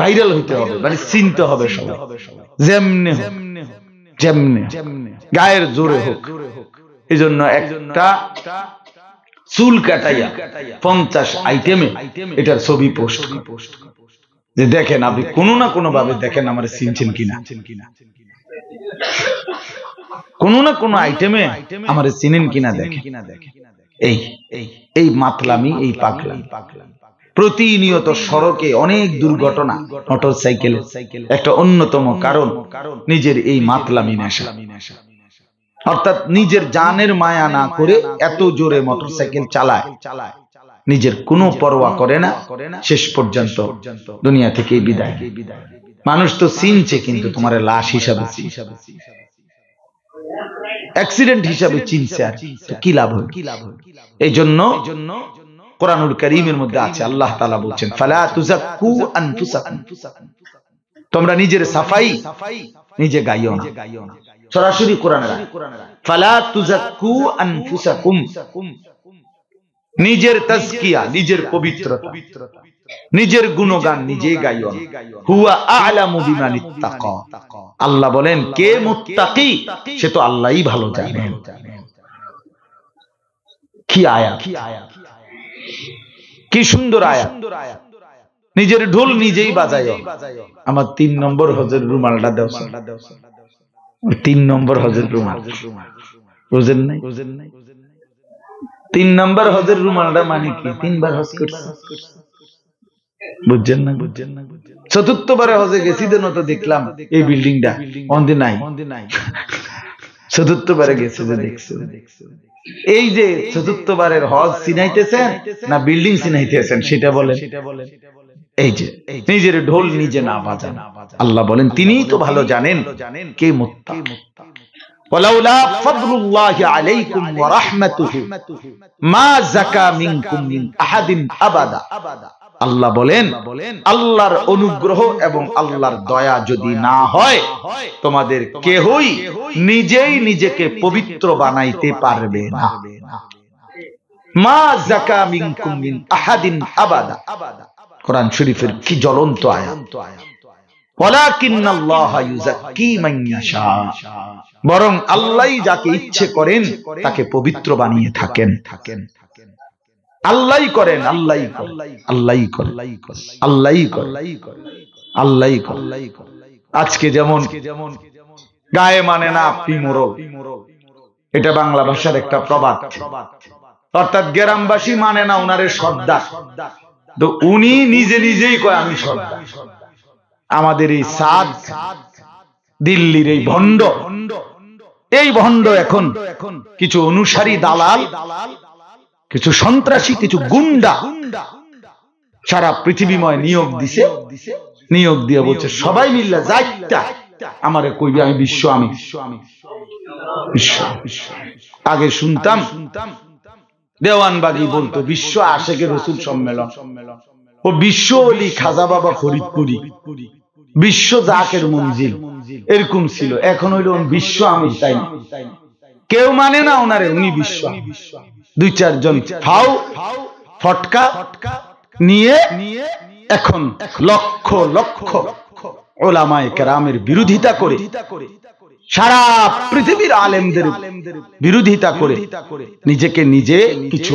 ভাইরাল হইতে হবে, মানে চিনতে হবে সবাই, যেমনে হোক, যেমনে গায়ের জোরে হোক। এই জন্য একটা চুল কাটাইয়া 50 আইটেমে এটার ছবি পোস্ট, যে দেখেন আপনি কোনো না কোনো ভাবে দেখেন আমার চিনছেন কিনা, কোনো না কোনো আইটেমে আমার চিনেন কিনা দেখেন। এই এই মাতলামি, এই পাগলামি। প্রতিনিয়ত সড়কে অনেক দুর্ঘটনা, মোটরসাইকেল একটা অন্যতম কারণ নিজের এই মাতলামি নেশা। অর্থাৎ নিজের জানের মায়া না করে এত জোরে মোটরসাইকেল চালায়, নিজের কোনো পরোয়া করে না, শেষ পর্যন্ত দুনিয়া থেকে বিদায়। মানুষ তো চিনছে, কিন্তু তোমার লাশ হিসাবে, অ্যাক্সিডেন্ট হিসাবে চিনছে, আর কি লাভ হবে? এই জন্য কোরআনুল কারীমের মধ্যে আছে, আল্লাহ তাআলা বলছেন, ফালা তুযাক্কু আনফুসাকুম, তোমরা নিজের সাফাই নিজে গাইও না। সরাসরি কোরআনের আয়াত, ফালা তুযাক্কু আনফুসাকুম, নিজের তাজকিয়া, নিজের পবিত্রতা, নিজের গুণগান নিজেই গাইও না। হুয়া আ'লামু বিমান ইত্তাকা, আল্লাহ বলেন কে মুত্তাকি সে তো আল্লাহই ভালো জানেন। কি আয়াত, কি সুন্দর আয়াত। নিজের ঢোল নিজেই বাজাইও। আমার 3 নম্বর হজের রুমালটা দাও, 3 নম্বর হজের রুমাল, বুঝেন নাই? 3 নম্বর হজের রুমালটা মানে কি? 3 বার হজ করছে, বুঝছেন না? চতুর্থবারে হজে গেছি, দেন তো দেখলাম এই বিল্ডিংটা অন্ধে নাই, চতুর্থবারে গেছে যে দেখছে। এই যে চতুর্থবারের হজ চিনাইতেছেন না বিল্ডিং চিনাইতেছেন সেটা বলেন। এই যে নিজের ঢোল নিজে না বাজান, আল্লাহ বলেন তিনিই তো ভালো জানেন কে মুত্তাকি। ওয়ালাউলা ফাদলুল্লাহি আলাইকুম ওয়া রাহমাতুহু মা যাকা মিনকুম মিন আহাদিন আবাদা, আল্লাহ বলেন আল্লাহর অনুগ্রহ এবং আল্লাহর দয়া যদি না হয় তোমাদের কেহই নিজেই নিজেকে পবিত্র বানাইতে পারবে না। মা যাকা মিনকুম মিন আহাদিন আবাদা, কোরআন শরীফের কি জ্বলন্ত আয়াত। ওয়ালাকিন্নাল্লাহা ইউযাক্কি মান ইয়াশা, বরং আল্লাহই যাকে ইচ্ছে করেন তাকে পবিত্র বানিয়ে থাকেন। আল্লাহই করেন, আল্লাহই করেন, আল্লাহই করেন, আল্লাহই করেন, আল্লাহই করেন। আজকে যেমন গায়ে মানে না আপনি মোরল, এটা বাংলা ভাষার একটা প্রবাদ। অর্থাৎ গ্রামবাসী মানে না ওনারে সর্দার, তো উনি নিজে নিজেই কয় আমি সর্দার। আমাদের এই সাদ দিল্লির এই ভণ্ড, এই ভণ্ড এখন কিছু অনুসারী দালাল, কিছু সন্ত্রাসী, কিছু গুন্ডা সারা পৃথিবীময় নিয়োগ দিছে। নিয়োগ দিয়ে বলছে সবাই মিল্লা যাইতা আমারে কইবি আমি বিশ্ব, আমি বিশ্ব। আগে শুনতাম দেওয়ানবাগি বলতো বিশ্ব আশেকের রাসূল সম্মেলন, ও বিশ্ব ওলি খাজা বাবা ফরিদপুরি, বিশ্ব জাকের মঞ্জিল, এরকম ছিল। এখন হইল বিশ্ব আমির, তাই না? কেউ মানে না ওনারে, উনি বিশ্ব। 2-4 জন ফাও ফটকা নিয়ে এখন লক্ষ লক্ষ উলামায়ে কেরামের বিরোধিতা করে, সারা পৃথিবীর আলেমদের বিরোধিতা করে, নিজেকে নিজে কিছু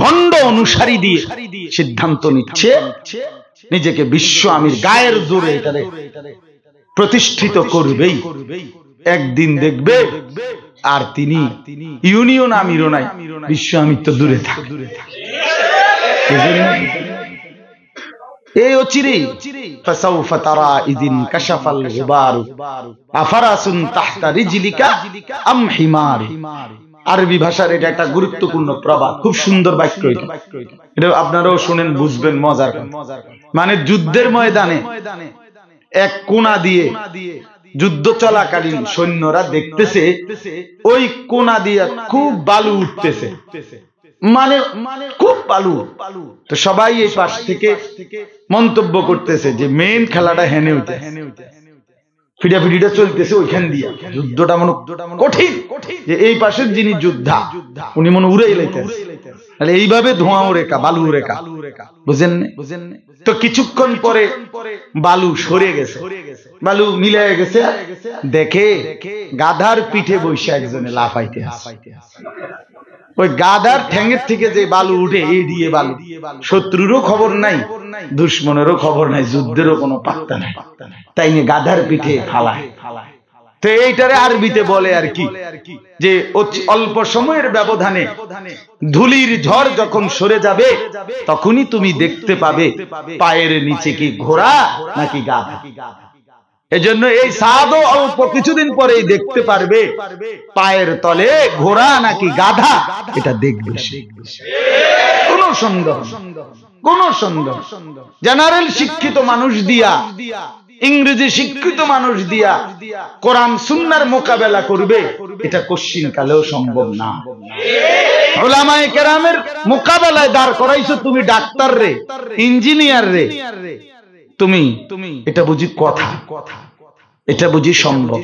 ভণ্ড অনুসারী দিয়ে সিদ্ধান্ত নিচ্ছে নিজেকে বিশ্ব আমির, গায়ের জোরে এটারে প্রতিষ্ঠিত করবেই। একদিন দেখবে আর তিনি ইউনিয়ন আমিরও নাই, বিশ্ব আমির তো দূরে থাকে। এই অচিরেই ফাসাউফা তারা ইদিন কাশাফাল গুবারু আফারাসুন তাহতা রিজলিকা আম হিমার। আরবি ভাষার এটা একটা গুরুত্বপূর্ণ প্রবাদ, খুব সুন্দর বাক্য এটা। এটা আপনারাও শুনেন, বুঝবেন, মজার। মানে যুদ্ধের ময়দানে এক কোণা দিয়ে যুদ্ধ চলাকালীন সৈন্যরা দেখতেছে ওই কোণা দিয়ে খুব বালু উঠতেছে, মানে খুব বালু। তো সবাই এই পাশ থেকে মন্তব্য করতেছে যে মেন খেলাটা হেনে হইতে, ফিডাফিডিটা চলতেছে ওইখান দিয়ে, যুদ্ধটা মনে কঠিন, যে এই পাশের যিনি যোদ্ধা উনি মনে উড়াই লাইতেছে, তাহলে এইভাবে ধোঁয়া রেখা, বালু রেখা, বুঝেন? তো কিছুক্ষণ পরে বালু সরে গেছে, বালু মিলে গেছে, দেখে গাধার পিঠে বসে একজনে লাফাইতে আছে। ওই গাধার ঠ্যাঙের থেকে যে বালু উঠে, এই দিয়ে বালু, শত্রুরও খবর নাই, দুশ্মনেরও খবর নাই, যুদ্ধেরও কোনো পাত্তা নাই, তাই নিয়ে গাধার পিঠে ফালায়। তো এইটারে আরবিতে বলে আর কি, যে অল্প সময়ের ব্যবধানে ধুলির ঝড় যখন সরে যাবে তখনই তুমি দেখতে পাবে পায়ের নিচে কি ঘোড়া নাকি গাধা। এজন্য এই সাদও অল্প কিছুদিন পরেই দেখতে পারবে পায়ের তলে ঘোড়া নাকি গাধা, এটা দেখবে সে, কোনো সন্দেহ, কোনো সন্দেহ। জেনারেল শিক্ষিত মানুষ দিয়া, ইংরেজি শিক্ষিত মানুষ দিয়া কোরআন সুন্নাহর মোকাবেলা করবে, এটা কোশ্চিন কালেও সম্ভব না। উলামায়ে কেরামের মোকাবেলায় দাঁড় করাইছো তুমি ডাক্তার রে, ইঞ্জিনিয়ার রে, তুমি এটা বুঝি কথা, এটা বুঝি সম্ভব,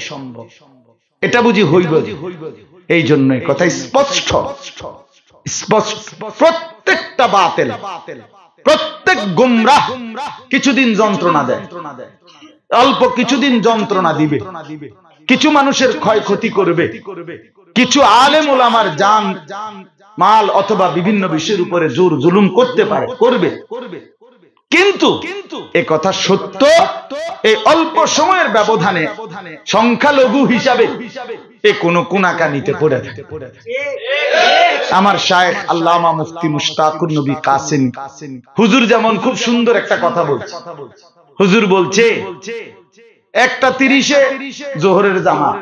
এটা বুঝি হইব। এই জন্য কথা স্পষ্ট, স্পষ্ট, প্রত্যেকটা বাতিল, প্রত্যেক গুমরাহ কিছুদিন যন্ত্রণা দেয়, অল্প কিছুদিন যন্ত্রণা দিবে, কিছু মানুষের ক্ষয়ক্ষতি করবে, কিছু আলেম ওলামার জান মাল অথবা বিভিন্ন বিষয়ের উপরে জোর জুলুম করতে পারে, করবে। কিন্তু এ কথা সত্য, এই অল্প সময়ের ব্যবধানে সংখ্যালঘু হিসাবে এ কোনো কুনাকানিতে পড়ে থাকে। আমার শায়েখ আল্লামা মুফতি মুশতাকুর নবী কাসেম হুজুর যেমন খুব সুন্দর একটা কথা বলছে। হুজুর বলছে 1:30-এ জোহরের জামাত,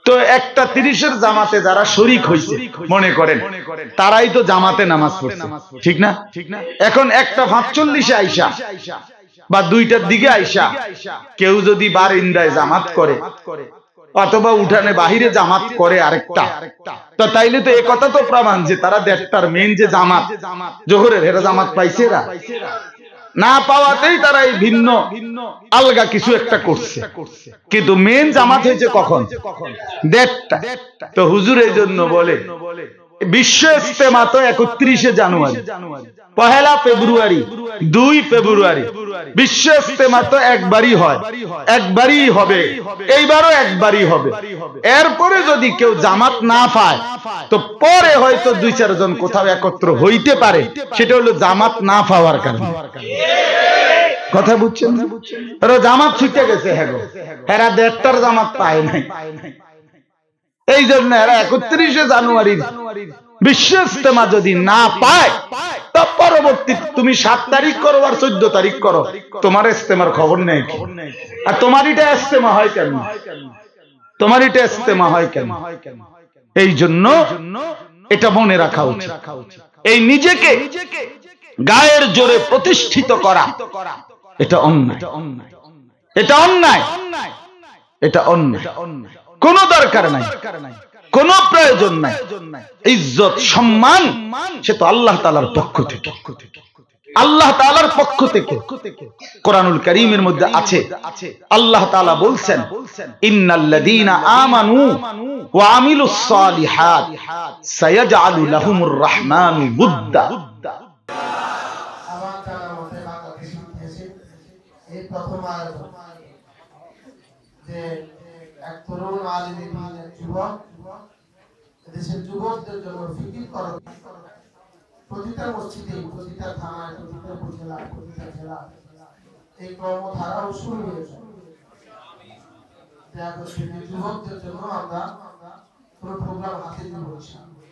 তো 1:30-এর জামাতে যারা শরীক হয়েছে মনে করেন তারাই তো জামাতে নামাজ পড়ছে, ঠিক না? এখন 1:45-এ আইসা বা 2টার দিকে আইসা কেউ যদি বারিন্দায় জামাত করে অথবা উঠানে বাহিরে জামাত করে আরেকটা, তো তাইলে তো এই কথা তো প্রমাণ যে তারা 1:30টার মেন যে জামাত জোহরের, এরা জামাত পাইছে, এরা না পাওয়াতেই তারা এই ভিন্ন আলগা কিছু একটা করছে, কিন্তু মেন জামাত হয়েছে কখন? 1:30টা। তো হুজুর এই জন্য বলে বিশ্ব ইজতেমা তো 31শে জানুয়ারি, 1 ফেব্রুয়ারি, 2 ফেব্রুয়ারি, বিশ্ব ইজতেমা তো একবারই হয়, একবারই হবে, এইবারও একবারই হবে। এরপরে যদি কেউ জামাত না পায় তো পরে হয়তো 2-4 জন কোথাও একত্র হইতে পারে, সেটা হলো জামাত না পাওয়ার কারণে। কথা বুঝছেন? ওরা জামাত ছুটে গেছে, হ্যাঁ, এরা 1:30টার জামাত পায় নাই, এই জন্য এরা 31শে জানুয়ারি বিশ্ব ইজতেমা যদি না পায় তা পরবর্তী তুমি 7 তারিখ করো আর 14 তারিখ করো, তোমার ইজতেমার খবর নেই। আর তোমার এটা ইজতেমা হয় কেন? তোমার এটা ইজতেমা হয় কেন? এই জন্য এটা মনে রাখা উচিত। এই নিজেকে গায়ের জোরে প্রতিষ্ঠিত করা এটা অন্যায়, এটা অন্যায়, এটা অন্যায়। কোনো দরকার নাই, কোনো প্রয়োজন নাই। ইজ্জত সম্মান সে তো আল্লাহ তাআলার পক্ষ থেকে, আল্লাহ তাআলার পক্ষ থেকে। কোরআনুল কারীমের মধ্যে আছে, আল্লাহ তাআলা বলছেন ইন্নাল্লাযীনা আমানু ওয়া আমিলুস সালিহাত সায়াজআলু লাহুমুর রাহমানু বুদ্দা। এই প্রথম আয়োজন যে এক তরুণ আলিম যুবক, দেশের যুবকদের জন্য ফিকির করো, প্রতিটা মসজিদে, প্রতিটা থানায়, প্রতিটা উপজেলায়, প্রতিটা জেলা এই কর্মধারাও শুরু হয়েছে। যুবকদের জন্য আমরা পুরো প্রোগ্রাম হাতে দিব ইনশাআল্লাহ।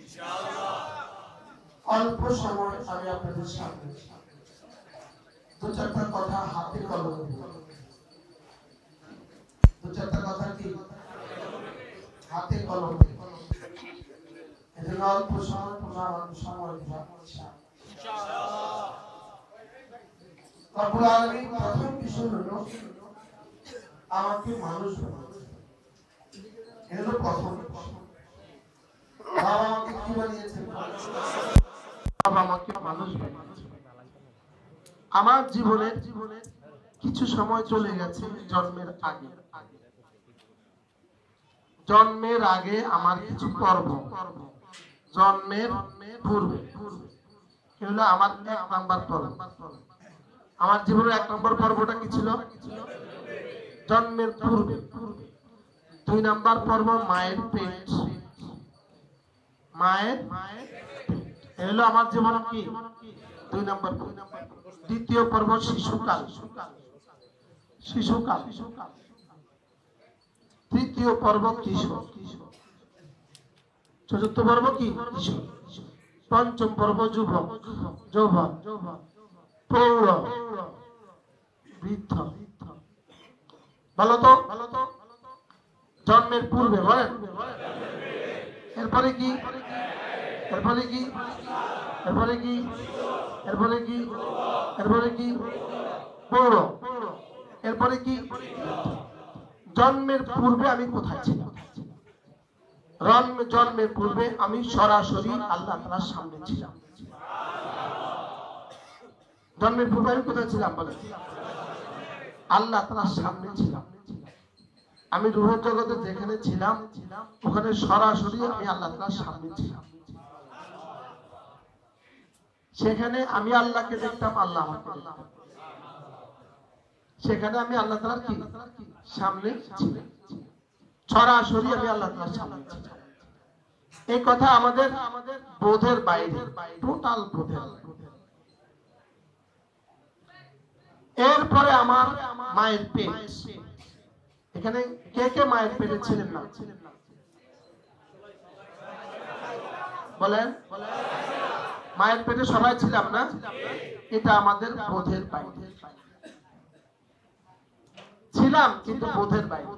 অল্প সময় আমি আপনাদের সামনে দু চারটা কথা হাতে কলমে বলবো। দু চারটা কথা কি হাতে কলমে, এজন্য অল্প সময় প্রোগ্রাম সময় দিব ইনশাআল্লাহ। রব্বুল আলামিন প্রথম বিষয় হলো আমাকে মানুষ বানিয়েছে। এগুলো প্রথম। বাবা আমাকে কি বানিয়েছে? বাবা আমাকে মানুষ বানিয়েছে। আমার জীবনের কিছু সময় চলে গেছে জন্মের আগে। জন্মের আগে আমার কিছু পর্ব, জন্মের পূর্বে এগুলো আমার 1 নাম্বার পর্ব। আমার জীবনের 1 নম্বর পর্বটা কি ছিল? জন্মের পূর্বে। 2 নাম্বার পর্ব মায়ের পেট। মায়ের এগুলো আমার জীবনে কি 2 নাম্বার। দ্বিতীয় পর্ব শিশুকাল। শিশুকাল। তৃতীয় পর্ব কিশোর। চতুর্থ পর্ব কি কিশোর। পঞ্চম পর্ব যুবক, যৌবন, প্রৌঢ়, বৃদ্ধ। বলো তো জন্মের পূর্বে বলেন। এরপরে কি? এরপরে কি? এরপরে কি? এরপরে কি? এরপরে কি? প্রৌঢ়। এরপরে কি? জন্মের পূর্বে আমি কোথায় ছিলাম? জন্মের পূর্বে আমি সরাসরি আল্লাহ তাআলার সামনে ছিলাম। জন্মের পূর্বে আমি কোথায় ছিলাম বলেন? আল্লাহ তাআলার সামনে ছিলাম। আমি রূহের জগতে যেখানে ছিলাম ওখানে সরাসরি আমি আল্লাহ তাআলার সামনে ছিলাম। সেখানে আমি আল্লাহকে দেখতাম, আল্লাহ আমাকে দেখতাম। সেখানে আমি আল্লাহ তাআলার কি সামনে ছিলাম। সরাসরি আমি আল্লাহ তাআলার সামনে ছিলাম। এই কথা আমাদের বোধের বাইরে, টোটাল বোধের। এরপরে আমার মায়ের পেট। এখানে কে কে মায়ের পেটে ছিলেন না বলেন? মায়ের পেটে সবাই ছিলাম না? এটা আমাদের বোধের বাইরে ছিলাম, কিন্তু বোধের বাইরে।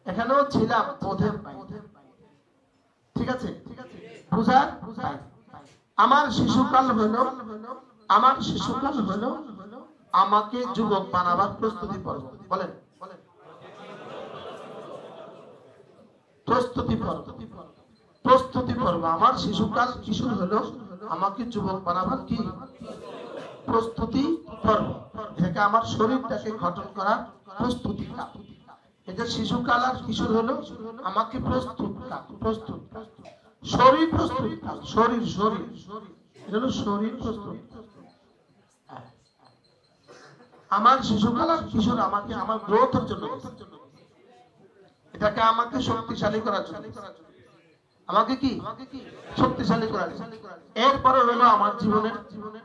এখানেও ছিলাম বোধের বাইরে। ঠিক আছে? বুঝার আমার শিশুকাল হলো, আমার শিশুকাল হলো আমাকে যুবক বানাবার প্রস্তুতি পর্ব। বলেন প্রস্তুতি পর্ব। প্রস্তুতি পর্ব। আমার শিশুকাল কিশোর হলো আমাকে যুবক বানাবার কি প্রস্তুতি পর্ব। এটাকে আমার শরীরটাকে গঠন করার প্রস্তুতি কাল। এটা শিশুকাল আর কিশোর হলো আমাকে প্রস্তুত কাল। প্রস্তুত শরীর প্রস্তুত কাল। শরীর শরীর এটা হলো শরীর প্রস্তুত। আমার শিশুকাল আর কিশোর আমাকে আমার গ্রোথের জন্য, এটাকে আমাকে শক্তিশালী করার জন্য, আমাকে কি শক্তিশালী করার জন্য। এরপরে হলো আমার জীবনের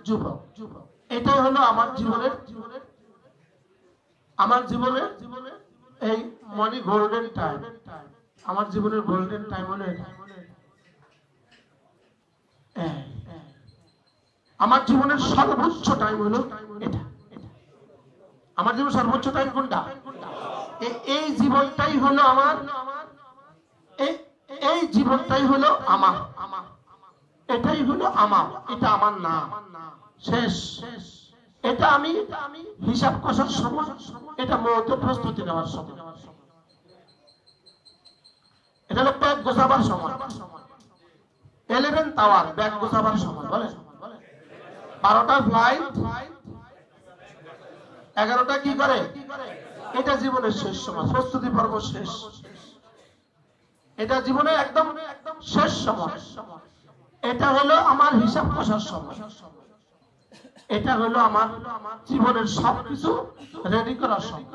যুবক। এটাই হলো আমার জীবনের এই মানে গোল্ডেন টাইম। আমার জীবনের গোল্ডেন টাইম হলো এটা। আমার জীবনের সর্বোচ্চ টাইম হলো এটা। আমার জীবনের সর্বোচ্চ টাইম কোনটা? এই জীবনটাই হলো আমার, এই জীবনটাই হলো আমার, এটাই হলো আমার। এটা আমার না, শেষ। এটা আমি হিসাব কষার সময়, এটা মৌত প্রস্তুতি নেওয়ার সময়, এটা হলো ব্যাগ গোছাবার সময়। 11 টাওয়ার ব্যাগ গোছাবার সময়। বলে 12টা ফ্লাইট, 11টা কি করে? এটা জীবনের শেষ সময়, প্রস্তুতি পর্ব শেষ। এটা জীবনের একদম শেষ সময়। এটা হলো আমার হিসাব কষার সময়। এটা হলো আমার জীবনের সবকিছু রেডি করার সময়।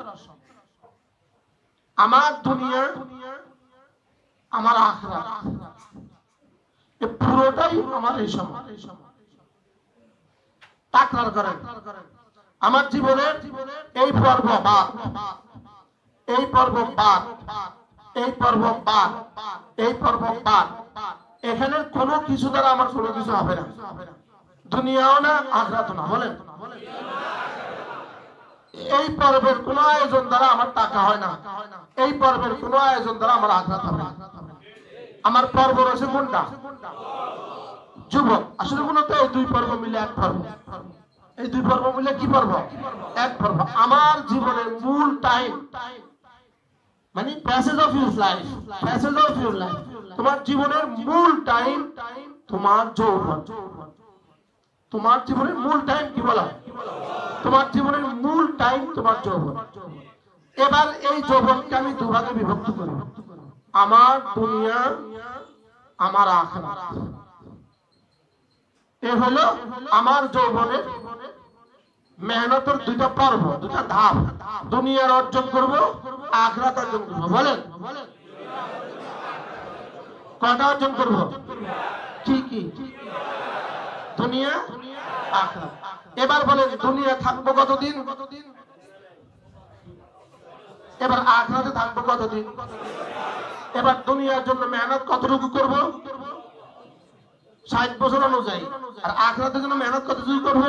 আমার দুনিয়া, আমার আখিরাত, পুরোটাই আমার এই সময়। তাকরার করেন আমার জীবনের এই পর্ব বাদ, এই পর্ব বাদ, এই পর্ব বাদ, এই পর্ব বাদ, এখানে কোনো কিছু দ্বারা আমার কোনো কিছু হবে না, দুনিয়াও না আখিরাতও না। বলেন, এই পর্বের কোন আয়োজন দ্বারা আমার টাকা হয় না, এই পর্বের কোন আয়োজন দ্বারা আমার আখিরাত হবে না। আমার পর্ব রয়েছে কোনটা? যুবক। আসলে মূলত এই দুই পর্ব মিলে এক পর্ব, এই দুই পর্ব মিলে কি পর্ব? এক পর্ব। আমার জীবনের মূল টাইম মানে passage of your life, passage of your life, তোমার জীবনের মূল টাইম তোমার যৌবন। তোমার জীবনের মূল টাইম কি বলা? তোমার জীবনের মূল টাইম তোমার যৌবন। এবার এই যৌবনকে আমি দুভাগে বিভক্ত করব, আমার দুনিয়া, আমার আখিরাত। এ হলো আমার যৌবনের মেহনতের দুইটা পর্ব, দুইটা ধাপ। দুনিয়ার অর্জন করব, আখিরাত অর্জন করব। বলেন, কয়টা অর্জন করব? কি কি? দুনিয়া, আখিরাত। এবার বলেন, দুনিয়া থাকবো কতদিন? এবার আখিরাতে থাকবো কতদিন? এবার দুনিয়ার জন্য মেহনত কতটুকু করব? 60 বছর অনুযায়ী। আর আখিরাতের জন্য মেহনত কতটুকু করব?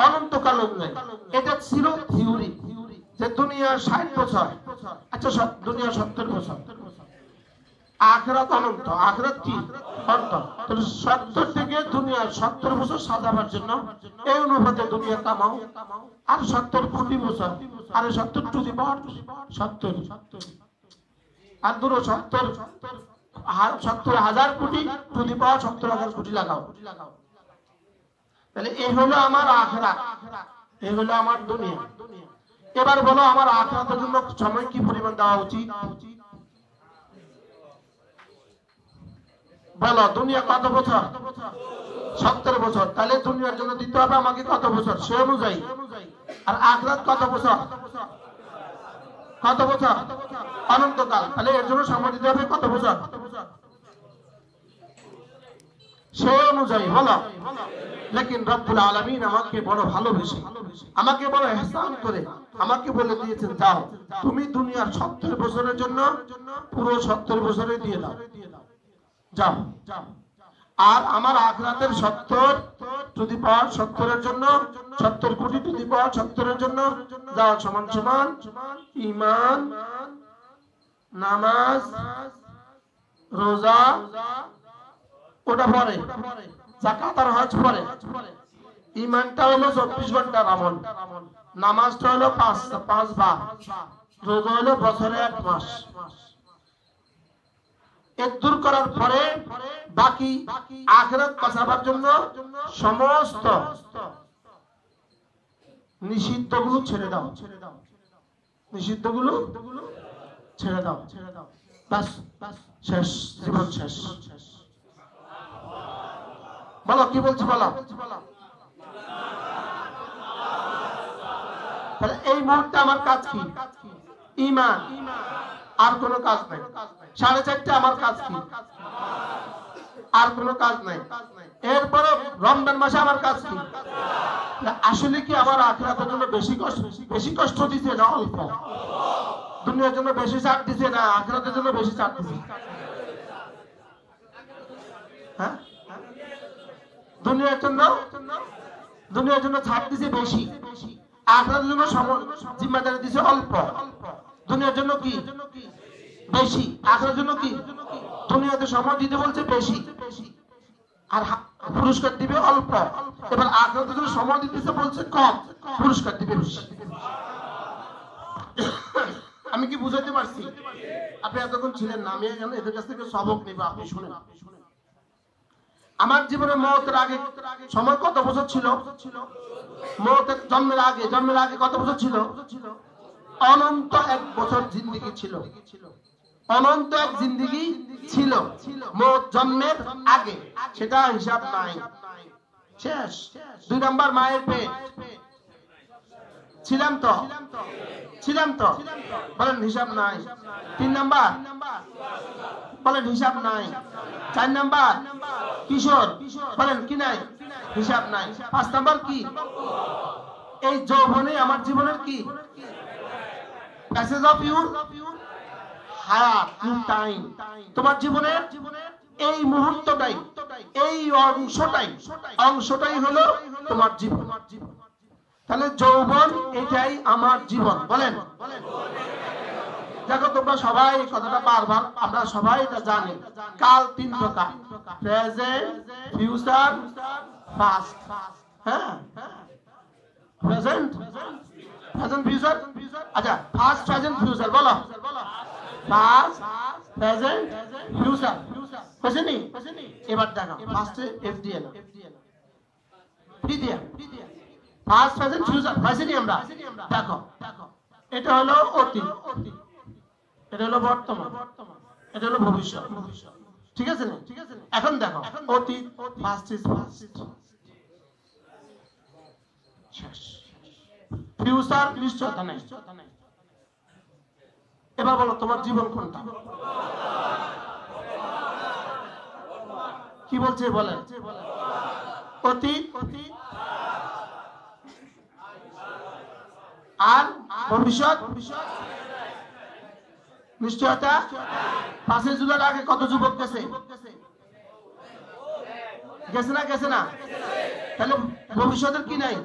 অনন্তকাল অনুযায়ী। এটা ছিল থিওরি যে দুনিয়া 60 বছর, আচ্ছা দুনিয়া 70 বছর, আখিরাত অনন্ত। আখিরাত কি? অনন্ত। তাহলে 70 থেকে দুনিয়া 70 বছর সাজাবার জন্য এই অনুপাতে দুনিয়া কামাও, আর 70 কোটি বছর, আর 70 টু দি পাওয়ার 70, আর দুটো 70,000 কোটি টু দি পাওয়ার 70,000 কোটি লাগাও। তাহলে এই হলো আমার আখিরাত, এই হলো আমার দুনিয়া। এবার বলো, আমার আখিরাতের জন্য সময় কি পরিমাণ দেওয়া উচিত? বলো, দুনিয়া কত বছর? 70 বছর। তাহলে দুনিয়ার জন্য দিতে হবে আমাকে কত বছর? সে অনুযায়ী। আর আখিরাত কত বছর? কত বছর? অনন্তকাল। তাহলে এর জন্য সময় দিতে হবে কত বছর? সে অনুযায়ী। বলো। লেকিন রব্বুল আলামিন আমাকে বড় ভালোবেসে, আমাকে বড় ইহসান করে আমাকে বলে দিয়েছেন, যাও তুমি দুনিয়ার 70 বছরের জন্য পুরো 70 বছরে দিয়ে দাও, যাও। আর আমার আখিরাতের 70 টু দি পাওয়ার 70 এর জন্য, 70 কোটি টু দি পাওয়ার 70 এর জন্য যাও সমান সমান ঈমান, নামাজ, রোজা, ওটা পরে, যাকাত আর হজ পরে। ঈমানটা হলো 24 ঘন্টার আমল, নামাজটা হলো 5 বার, রোজা হলো বছরে 1 মাস। এর দূর করার পরে বাকি আখিরাত বাঁচাবার জন্য সমস্ত নিষিদ্ধগুলো ছেড়ে দাও, নিষিদ্ধগুলো ছেড়ে দাও, বাস শেষ, জীবন শেষ। বলো, কি বলছি বলো। তাহলে এই মুহূর্তে আমার কাজ কি? ঈমান, আর কোনো কাজ নাই। 4:30 আমার কাজ কি? আর কোনো কাজ নাই। এরপরে রমজান মাসে আমার কাজ কি? আসলে কি আমার আখিরাতের জন্য বেশি কষ্ট দিছে না অল্প? দুনিয়ার জন্য বেশি ছাড় দিছে না আখিরাতের জন্য বেশি ছাড় দিছে? হ্যাঁ, দুনিয়ার জন্য ছাড় দিছে বেশি, আখিরাতের জন্য জিম্মাদারি দিছে অল্প। দুনিয়ার জন্য কি বেশি, আখিরাতের জন্য কি? দুনিয়াতে সময় দিতে বলছে বেশি, আর পুরস্কার দিবে অল্প। এবার আখিরাতের জন্য সময় দিতেছে বলছে কম, পুরস্কার দিবে বেশি। আমি কি বুঝাতে পারছি? আপনি এতক্ষণ ছিলেন না, আমি এদের কাছ থেকে সবক নিব, আপনি শুনেন। আমার জীবনে মওতের আগে সময় কত বছর ছিল? মওতের জন্মের আগে কত বছর ছিল? অনন্ত 1 বছর জিন্দেগি ছিল, অনন্ত 1 জিন্দেগি ছিল মওত জন্মের আগে, সেটা হিসাব নাই, শেষ। 2 নাম্বার মায়ের পেট ছিলাম তো, বলেন হিসাব নাই। 3 নাম্বার বলেন হিসাব নাই। 4 নাম্বার কিশোর, বলেন কি নাই? হিসাব নাই। 5 নাম্বার কি? এই যৌবনে আমার জীবনের কি? প্যাসেজ অফ ইউর হায়াত, টাইম, তোমার জীবনের এই মুহূর্তটাই, এই অংশটাই হলো তোমার জীবন। তাহলে যৌবন এটাই আমার জীবন। বলেন, দেখো তোমরা সবাই এই কথাটা বারবার, আমরা সবাই এটা জানি, কাল 3 প্রকার, প্রেজেন্ট, ফিউচার, পাস্ট। হ্যাঁ, প্রেজেন্ট, ফিউচার। আচ্ছা, পাস্ট, প্রেজেন্ট, ফিউচার বলো। পাস্ট, প্রেজেন্ট, ফিউচার, বুঝেনি? এবার দেখো ফার্স্টে এফ দিয়ে না, পি দিয়ে, পাস্ট, প্রেজেন্ট, ফিউচার, বুঝেনি? আমরা দেখো, এটা হলো অতীত, এটা হলো বর্তমান, এটা হলো ভবিষ্যৎ। ঠিক আছে না? এখন দেখো অতীত, পাস্ট ইজ পাস্ট, শেষ। ফিউচার নিশ্চয়তা নাই। এবার বলো তোমার জীবন কোনটা? কি বলছে বলেন? অতীত আর ভবিষ্যৎ নিশ্চয়তা। 5 জুলাই আগে কত যুবক গেছে? গেছে না? তাহলে ভবিষ্যতের কি নাই?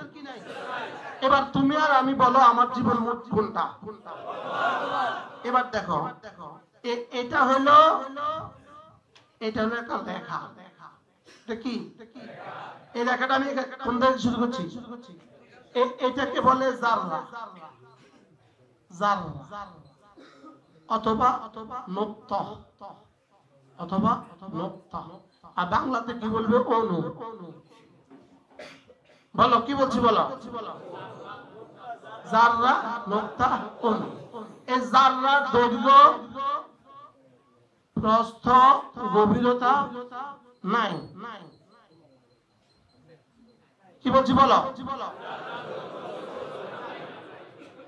এবার তুমি আর আমি বলো আমার জীবন কোনটা? এবার দেখো, এটা হলো একটা লেখা। এটা কি? এই লেখাটা আমি কোন থেকে শুরু করছি? এটাকে বলে জাররা, অথবা নুক্তা, অথবা নুক্তা। আর বাংলাতে কি বলবে? অণু। বলো, কি বলছি বলো? জাররা, নুক্তা, অণু। এই জাররার দৈর্ঘ্য, প্রস্থ, গভীরতা নাই। কি বলছি বলো?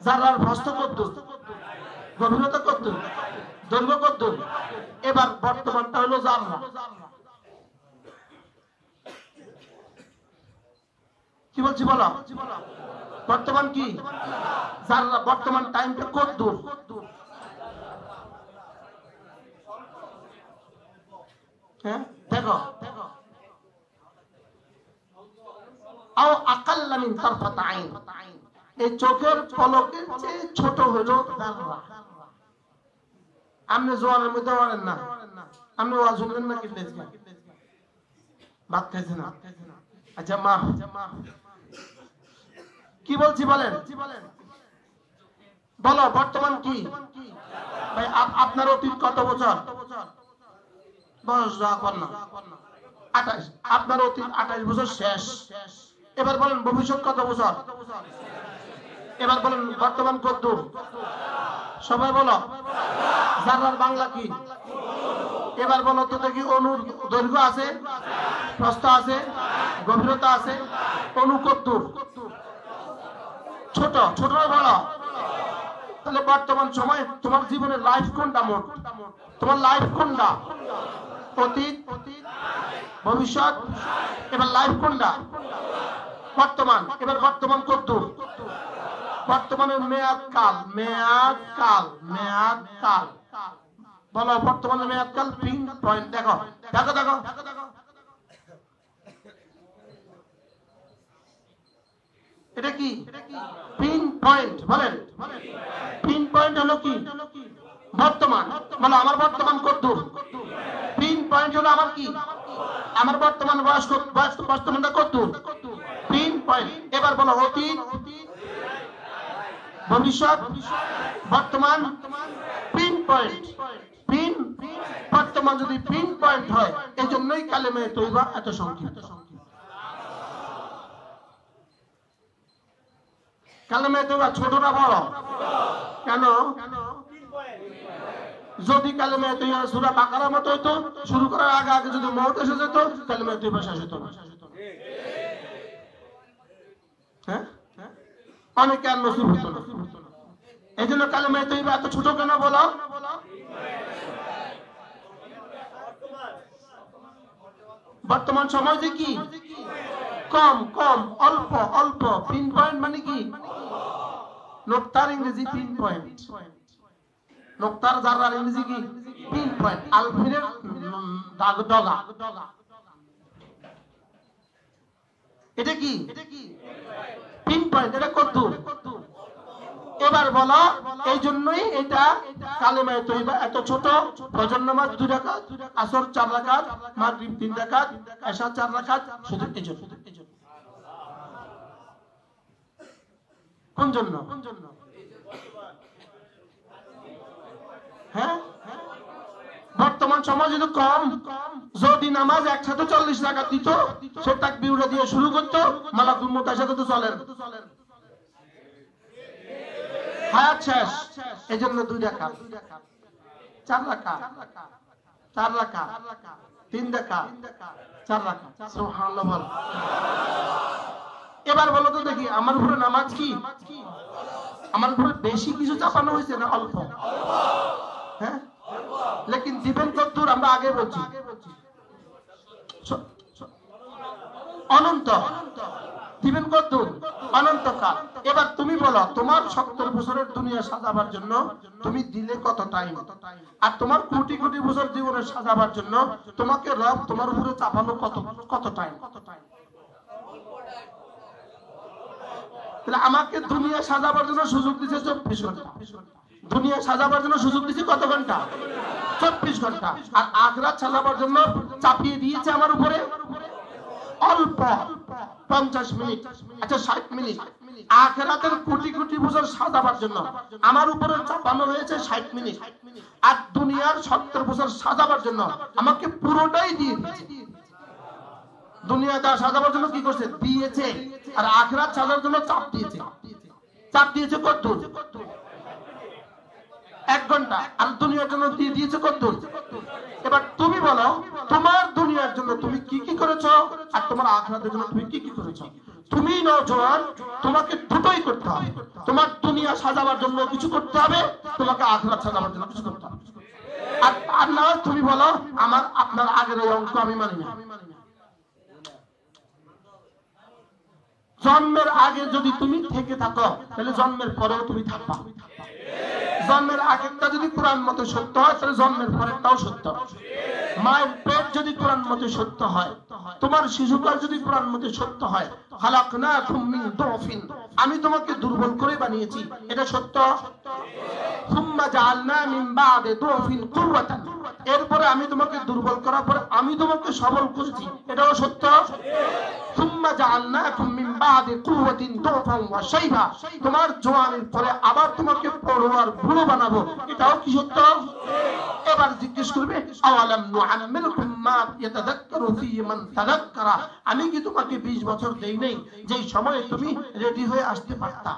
জাররার প্রস্থ কত, গভীরতা কত, দৈর্ঘ্য কত? এবার বর্তমানটা হলো জাররা। কি বলছি বলো? বর্তমান কি? জাররা। বর্তমান টাইমটা কত দূর? হ্যাঁ, দেখো, আও আকাল্লা মিন তারফাত আইন, এই চোখের পলকের চেয়ে ছোট হলো জাররা। আপনি জোয়ানের মধ্যে পারেন না, আপনি ওয়াজ শুনবেন না, কিনলে ভাত খাইছে না। আচ্ছা মা, কি বলছি বলেন? বলো বর্তমান কি? ভাই আপনার অতীত কত বছর? বয়স রাখবেন না, 28। আপনার অতীত 28 বছর শেষ। এবার বলেন ভবিষ্যৎ কত বছর? এবার বলেন বর্তমান কত? সবাই বলো। জাররার বাংলা কি? এবার বলো তো দেখি, অণুর দৈর্ঘ্য আছে, প্রস্থ আছে, গভীরতা আছে, অণু কত? ছোট। ছোট বলো। তাহলে বর্তমান সময় তোমার জীবনের লাইফ কোনটা? মোট তোমার লাইফ কোনটা? অতীত, ভবিষ্যৎ। এবার লাইফ কোনটা? বর্তমান। এবার বর্তমান কত? বর্তমানের মেয়াদ কাল। বলো বর্তমানের মেয়াদ কাল। Pin point. দেখো। এটা কি? Pin point. বলেন, পিন পয়েন্ট হলো কি? বর্তমান। বলো আমার বর্তমান কত? পিন পয়েন্ট হলো আমার কি? আমার বর্তমান বয়স, বর্তমানটা কত? Pin point. এবার বলো অতীত, ভবিষ্যৎ, বর্তমান, পিন পয়েন্ট। পিন বর্তমান যদি পিন পয়েন্ট হয়, এই জন্যই কালেমায়ে তওবা এত সংক্ষিপ্ত। কালেমায়ে তওবা ছোট না বড়? কেন? যদি কালেমায়ে তওবা সূরা বাকারার মতো হতো, শুরু করার আগে যদি মওত এসে যেত, কালেমায়ে তওবা শেষ হতো না। হ্যাঁ, অনেকে আর নসিব হতো না। এই জন্য কালেমায়ে তওবা এত ছোট কেন বলো? বর্তমান সময় যে কি? কম, অল্প। পিন পয়েন্ট মানে কি? নোক্তার ইংরেজি পিন পয়েন্ট। নোক্তার জাররার ইংরেজি কি? Pin point. আলফিনের ডগা। এটা কি? Pin point. এটা কত? এবার বলো, এই জন্যই এটা কালেমায়ে তয়্যিবা এত ছোট। ফজর নামাজ 2 রাকাত, আসর 4 রাকাত, মাগরিব 3 রাকাত, এশা 4 রাকাত, শুধু এই জন্য। কোন জন্য? হ্যাঁ, বর্তমান সমাজে তো কম। যদি নামাজ একসাথে 40 রাকাত দিত, সে তাকবীর দিয়ে শুরু করতো, মালাকুল মউতের সাথে তো চলে। হায়াত শেষ। এই জন্য 2 রাকাত, 4 রাকাত, 4 রাকাত, 3 রাকাত, 4 রাকাত। সুবহানাল্লাহ বল। এবার বলো তো দেখি, আমার উপরে নামাজ কি? আমার উপরে বেশি কিছু চাপানো হয়েছে না অল্প? হ্যাঁ, লেকিন দিবেন কতদূর আমরা আগে বলছি, অনন্ত। দিবেন কতদূর? অনন্তকাল। এবার তুমি বলো, তোমার 70 বছরের দুনিয়া সাজাবার জন্য তুমি দিলে কত টাইম? আর তোমার কোটি কোটি বছর জীবনের সাজাবার জন্য তোমাকে রব তোমার উপরে চাপানো কত টাইম? তাহলে আমাকে দুনিয়া সাজাবার জন্য সুযোগ দিছে 24 ঘন্টা। দুনিয়া সাজাবার জন্য সুযোগ দিছে কত ঘন্টা? 24 ঘন্টা। আর আখিরাত সাজাবার জন্য চাপিয়ে দিয়েছে আমার উপরে অল্প 50 মিনিট, আচ্ছা 60 মিনিট। আখিরাতের কোটি কোটি বছর সাজাবার জন্য আমার উপরে চাপানো হয়েছে 60 মিনিট। আর দুনিয়ার 70 বছর সাজাবার জন্য আমাকে পুরোটাই দিয়ে দিয়েছে। দুনিয়াটা সাজাবার জন্য কি করছে? দিয়েছে। আর আখিরাত সাজাবার জন্য চাপ দিয়েছে। চাপ দিয়েছে কত? 1 ঘন্টা। আর দুনিয়ার জন্য দিয়ে দিয়েছে কত? এবার তুমি বলো, তোমার দুনিয়ার জন্য তুমি কি কি করেছো আর তোমার আখিরাতের জন্য তুমি কি কি করেছো? তুমি নওজোয়ান, তোমাকে দুটোই করতে হবে। তোমার দুনিয়া সাজাবার জন্য কিছু করতে হবে, তোমাকে আখিরাত সাজাবার জন্য কিছু করতে হবে। আর না তুমি বলো আপনার আগের এই অঙ্ক আমি মানি না। জন্মের আগে যদি তুমি থেকে থাকো, তাহলে জন্মের পরেও তুমি থাকবা। জন্মের আগেরটা যদি কোরআন মতে সত্য হয়, তাহলে জন্মের পরেরটাও সত্য। মায়ের পেট যদি কোরআন মতে সত্য হয়, তোমার শিশুকাল যদি কোরআন মতে সত্য হয়, খালাকনাকুম মিন দুফিন, আমি তোমাকে দুর্বল করে বানিয়েছি, এটা সত্য। সুম্মা জাআলনা মিন বাদি দুফিন কুওয়াতান, এরপরে আমি তোমাকে দুর্বল করার পরে আমি তোমাকে সবল করেছি, এটাও সত্য। সুম্মা জাআলনাকুম মিন বাদি কুওয়াতিন দুফান ওয়া শাইবা, তোমার জওয়ানির পরে আবার তোমাকে পড়োয়ার বুড়ো বানাবো, এটাও কি সত্য? এবার জিজ্ঞেস করবে, আওয়ালাম নুআম্মিরকুম মা ইয়াতাযাক্কারু ফীহি মান তাযাক্কারা, আমি কি তোমাকে 20 বছর দেই নাই যেই সময়ে তুমি রেডি হয়ে আসতে পারতা?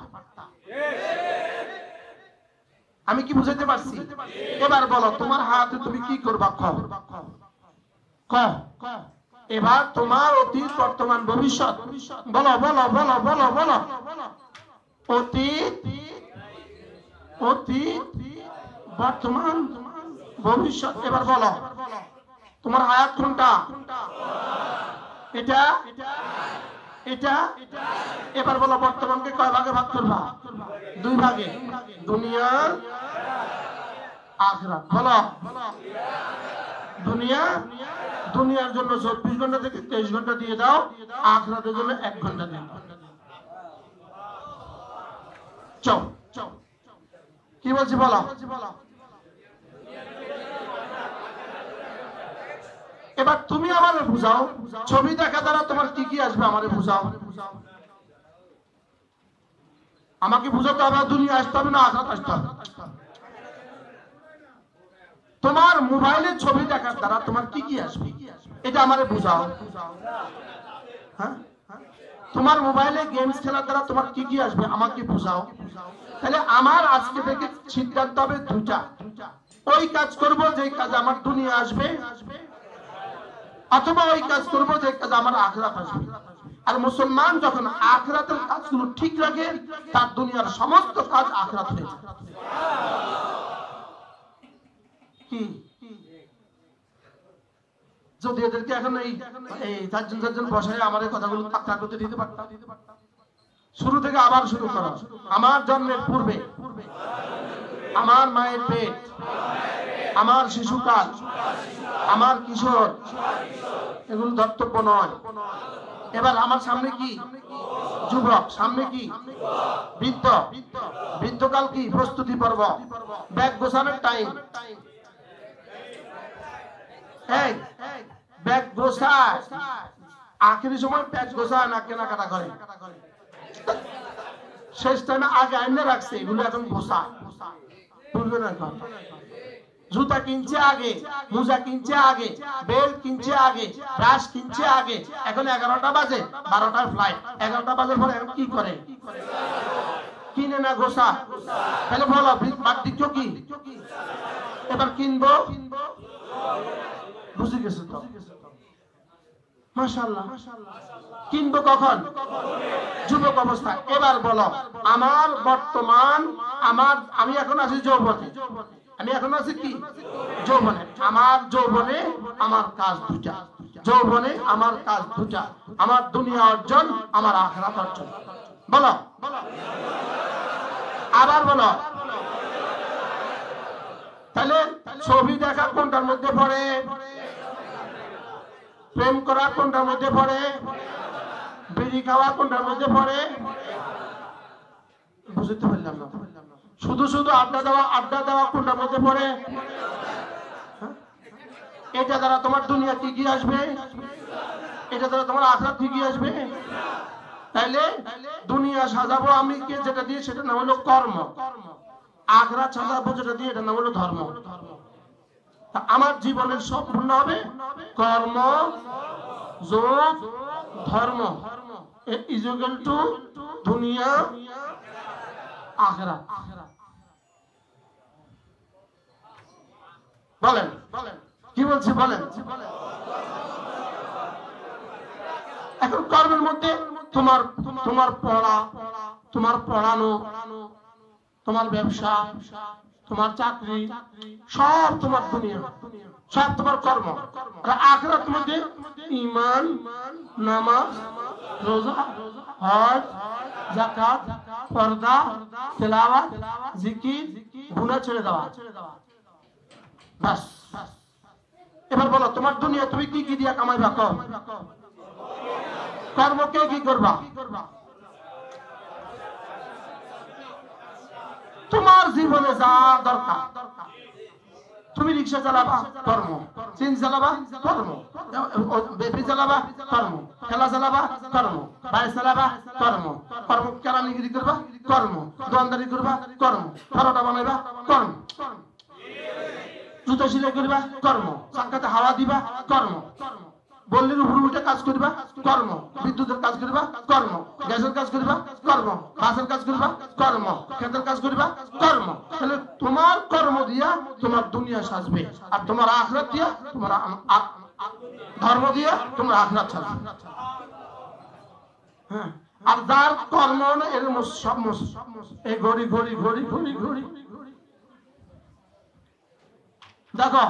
আমি কি বুঝাতে পারছি? এবার বলো, তোমার হাতে তুমি কি করবা? এবার তোমার অতীত, বর্তমান, ভবিষ্যৎ, বলো বলো বলো বলো বলো। অতীত, বর্তমান, ভবিষ্যৎ। এবার বলো, তোমার হায়াত কোনটা? এটা, এটা। এবার বলো, বর্তমানকে কয় ভাগে ভাগ করবা? 2 ভাগে, দুনিয়া, আখিরাত। বলো, দুনিয়ার জন্য 24 ঘন্টা থেকে 23 ঘন্টা দিয়ে দাও, আখিরাতের জন্য 1 ঘন্টা দিয়ে দাও। চল, কি বলছি বলো। এবার তুমি আমারে বুঝাও, ছবি দেখা দ্বারা তোমার কি কি আসবে আমারে বুঝাও। আমাকে বুঝাতে হবে দুনিয়া আসতে হবে না আখিরাত আসতে হবে? তোমার মোবাইলে ছবি দেখার দ্বারা তোমার কি কি আসবে এটা আমারে বুঝাও। হ্যাঁ, তোমার মোবাইলে গেমস খেলার দ্বারা তোমার কি কি আসবে আমাকে বুঝাও। তাহলে আমার আজকে থেকে সিদ্ধান্ত হবে 2টা, ওই কাজ করব যে কাজ আমার দুনিয়া আসবে, অথবা ওই কাজ করব যে কাজ আমার আখিরাত আসবে। আর মুসলমান যখন আখিরাতের কাজগুলো ঠিক রাখে, তার দুনিয়ার সমস্ত কাজ আখিরাত হয়ে যায়। কি যদি এদেরকে এখন এই 4জন বসায় আমার কথাগুলো তাক করতে দিতে পারতাম, শুরু থেকে আবার শুরু করো। আমার জন্মের পূর্বে, আমার মায়ের পেট, আমার শিশুকাল, আমার কিশোর, এগুলো ধর্তব্য নয়। এবার আমার সামনে কি? যুবক। সামনে কি? বৃদ্ধ। বৃদ্ধকাল কি? প্রস্তুতি পর্ব, ব্যাগ গোছানোর টাইম। এই ব্যাগ গোছায়, আখেরি সময় ব্যাগ গোছায় না, কেনাকাটা করে। শেষ টাইমে আগে আইনে রাখছে, এগুলো এখন গোছায়। বুঝবে না? জুতা কিনছে আগে, মোজা কিনছে আগে, বেল্ট কিনছে আগে, ব্রাশ কিনছে আগে। এখন 11টা বাজে, 12টার ফ্লাইট। 11টা বাজে পরে এখন কি করে? কিনে না গোসা। তাহলে বলো বাড়ির কি? এবার কিনবো। বুঝে গেছে তো? মাশাআল্লাহ। কিনবো কখন? যুবক অবস্থায়। এবার বলো, আমার বর্তমান, আমি এখন আছি যৌবনে। আমি এখন আছি কি? যৌবনে। আমার যৌবনে আমার কাজ দুটা। যৌবনে আমার কাজ দুটা, আমার দুনিয়া অর্জন, আমার আখিরাত অর্জন। বলো, আবার বলো। তাহলে ছবি দেখা কোনটার মধ্যে পড়ে? প্রেম করা কোনটার মধ্যে পড়ে? বিড়ি খাওয়া কোনটার মধ্যে পড়ে? বুঝতে পারলাম না। শুধু শুধু আড্ডা দেওয়া কোনটার মধ্যে পড়ে? এটা দ্বারা তোমার দুনিয়া কি কি আসবে? এটা দ্বারা তোমার আখিরাত কি কি আসবে? তাইলে দুনিয়া সাজাবো আমি কে যেটা দিয়ে, সেটা নাম হলো কর্ম। আখিরাত সাজাবো যেটা দিয়ে, এটা নাম হলো ধর্ম। আমার জীবনের সম্পূর্ণ হবে কর্ম যোগ ধর্ম ইজ ইকুয়াল টু দুনিয়া আখিরাত। বলেন কি বলছি? বলেন। এখন কর্মের মধ্যে তোমার পড়া, তোমার পড়ানো, তোমার ব্যবসা, তোমার চাকরি, সব তোমার দুনিয়া, সব তোমার কর্ম। আর আখিরাতের মধ্যে ঈমান, নামাজ, রোজা, হজ, যাকাত, পর্দা, তেলাওয়াত, জিকির, গুনাহ ছেড়ে দেওয়া। বাস। এবার বলো, তোমার দুনিয়া তুমি কি কি দিয়া কামাইবা? কর্ম কে কি করবা? তোমার জীবনে যা দরকার। তুমি রিক্সা চালাবা, কর্ম। ট্রেন চালাবা, কর্ম। বেবি চালাবা, কর্ম। খেলা চালাবা, কর্ম। বাইক চালাবা, কর্ম। কর্ম। কেরানিগিরি করবা, কর্ম। দোকানদারি করবা, কর্ম। পরোটা বানাইবা, কর্ম। জুতা সেলাই করবা, কর্ম। চাকাতে হাওয়া দিবা, কর্ম। বললির উপর উঠে কাজ করবা, কর্ম। বিদ্যুতের কাজ করবা, কর্ম। গ্যাসের কাজ করবা, কর্ম। বাসের কাজ করবা, কর্ম। ক্ষেতের কাজ করবা, কর্ম। তাহলে তোমার কর্ম দিয়া তোমার দুনিয়া সাজবে, আর তোমার আখিরাত দিয়া, তোমার ধর্ম দিয়া তোমার আখিরাত সাজবে। হ্যাঁ। আর যার কর্ম না, এর সব এই ঘড়ি ঘড়ি ঘড়ি ঘড়ি ঘড়ি। দেখো,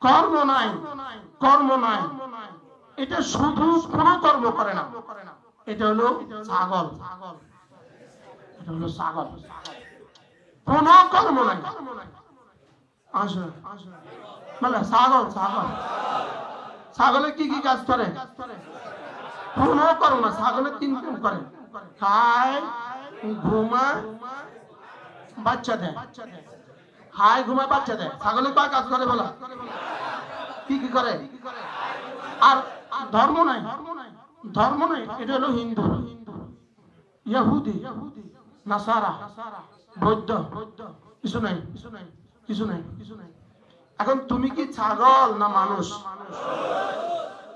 কর্ম নাই, কর্ম নাই, এটা শুধু কোন কর্ম করে না। এটা হলো ছাগল। এটা হলো ছাগল, কোন কর্ম নাই। আসলে বলে ছাগল, ছাগল, ছাগলে কি কি কাজ করে? কোন কর্ম না। ছাগলে 3 কাজ করে: খায়, ঘুমায়, বাচ্চা দেয়। খায়, ঘুমায়, বাচ্চা দেয়। ছাগলে কয় কাজ করে বলা? কি কি করে? আর ধর্ম নাই, ধর্ম নাই। এটা হলো হিন্দু, ইহুদি, নাসারা, বৌদ্ধ, কিছু নাই, কিছু নাই। এখন তুমি কি ছাগল না মানুষ?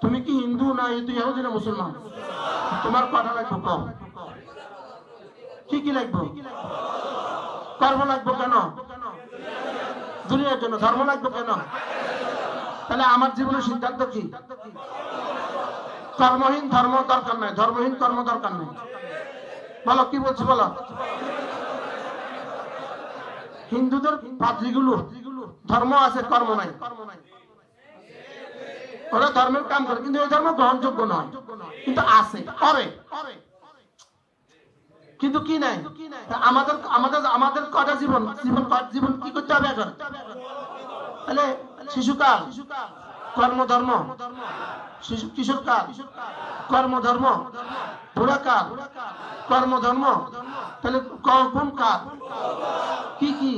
তুমি কি হিন্দু না ইহুদি না মুসলমান? তোমার কথা লাগবে কম। কি কি লাগবে? কর্ম লাগবে কেন? দুনিয়ার জন্য। ধর্ম লাগবে কেন? তাহলে আমার জীবনের সিদ্ধান্ত কি? কর্মহীন ধর্ম দরকার নাই, ধর্মহীন কর্ম দরকার নাই। বলো কি বলছি? বলো। হিন্দুদের পাদ্রীগুলো ধর্ম আছে, কর্ম নাই। ওরা ধর্মের কাম করে, কিন্তু এই ধর্ম গ্রহণযোগ্য নয়, কিন্তু আছে, করে। কিন্তু কি নাই? আমাদের আমাদের আমাদের কটা জীবন, জীবন কি করতে হবে এখন? তাহলে শিশুকাল কর্মধর্ম, কিশোরকাল কর্মধর্ম, বুড়াকাল কর্মধর্ম, তাহলে কোন কাল কি কি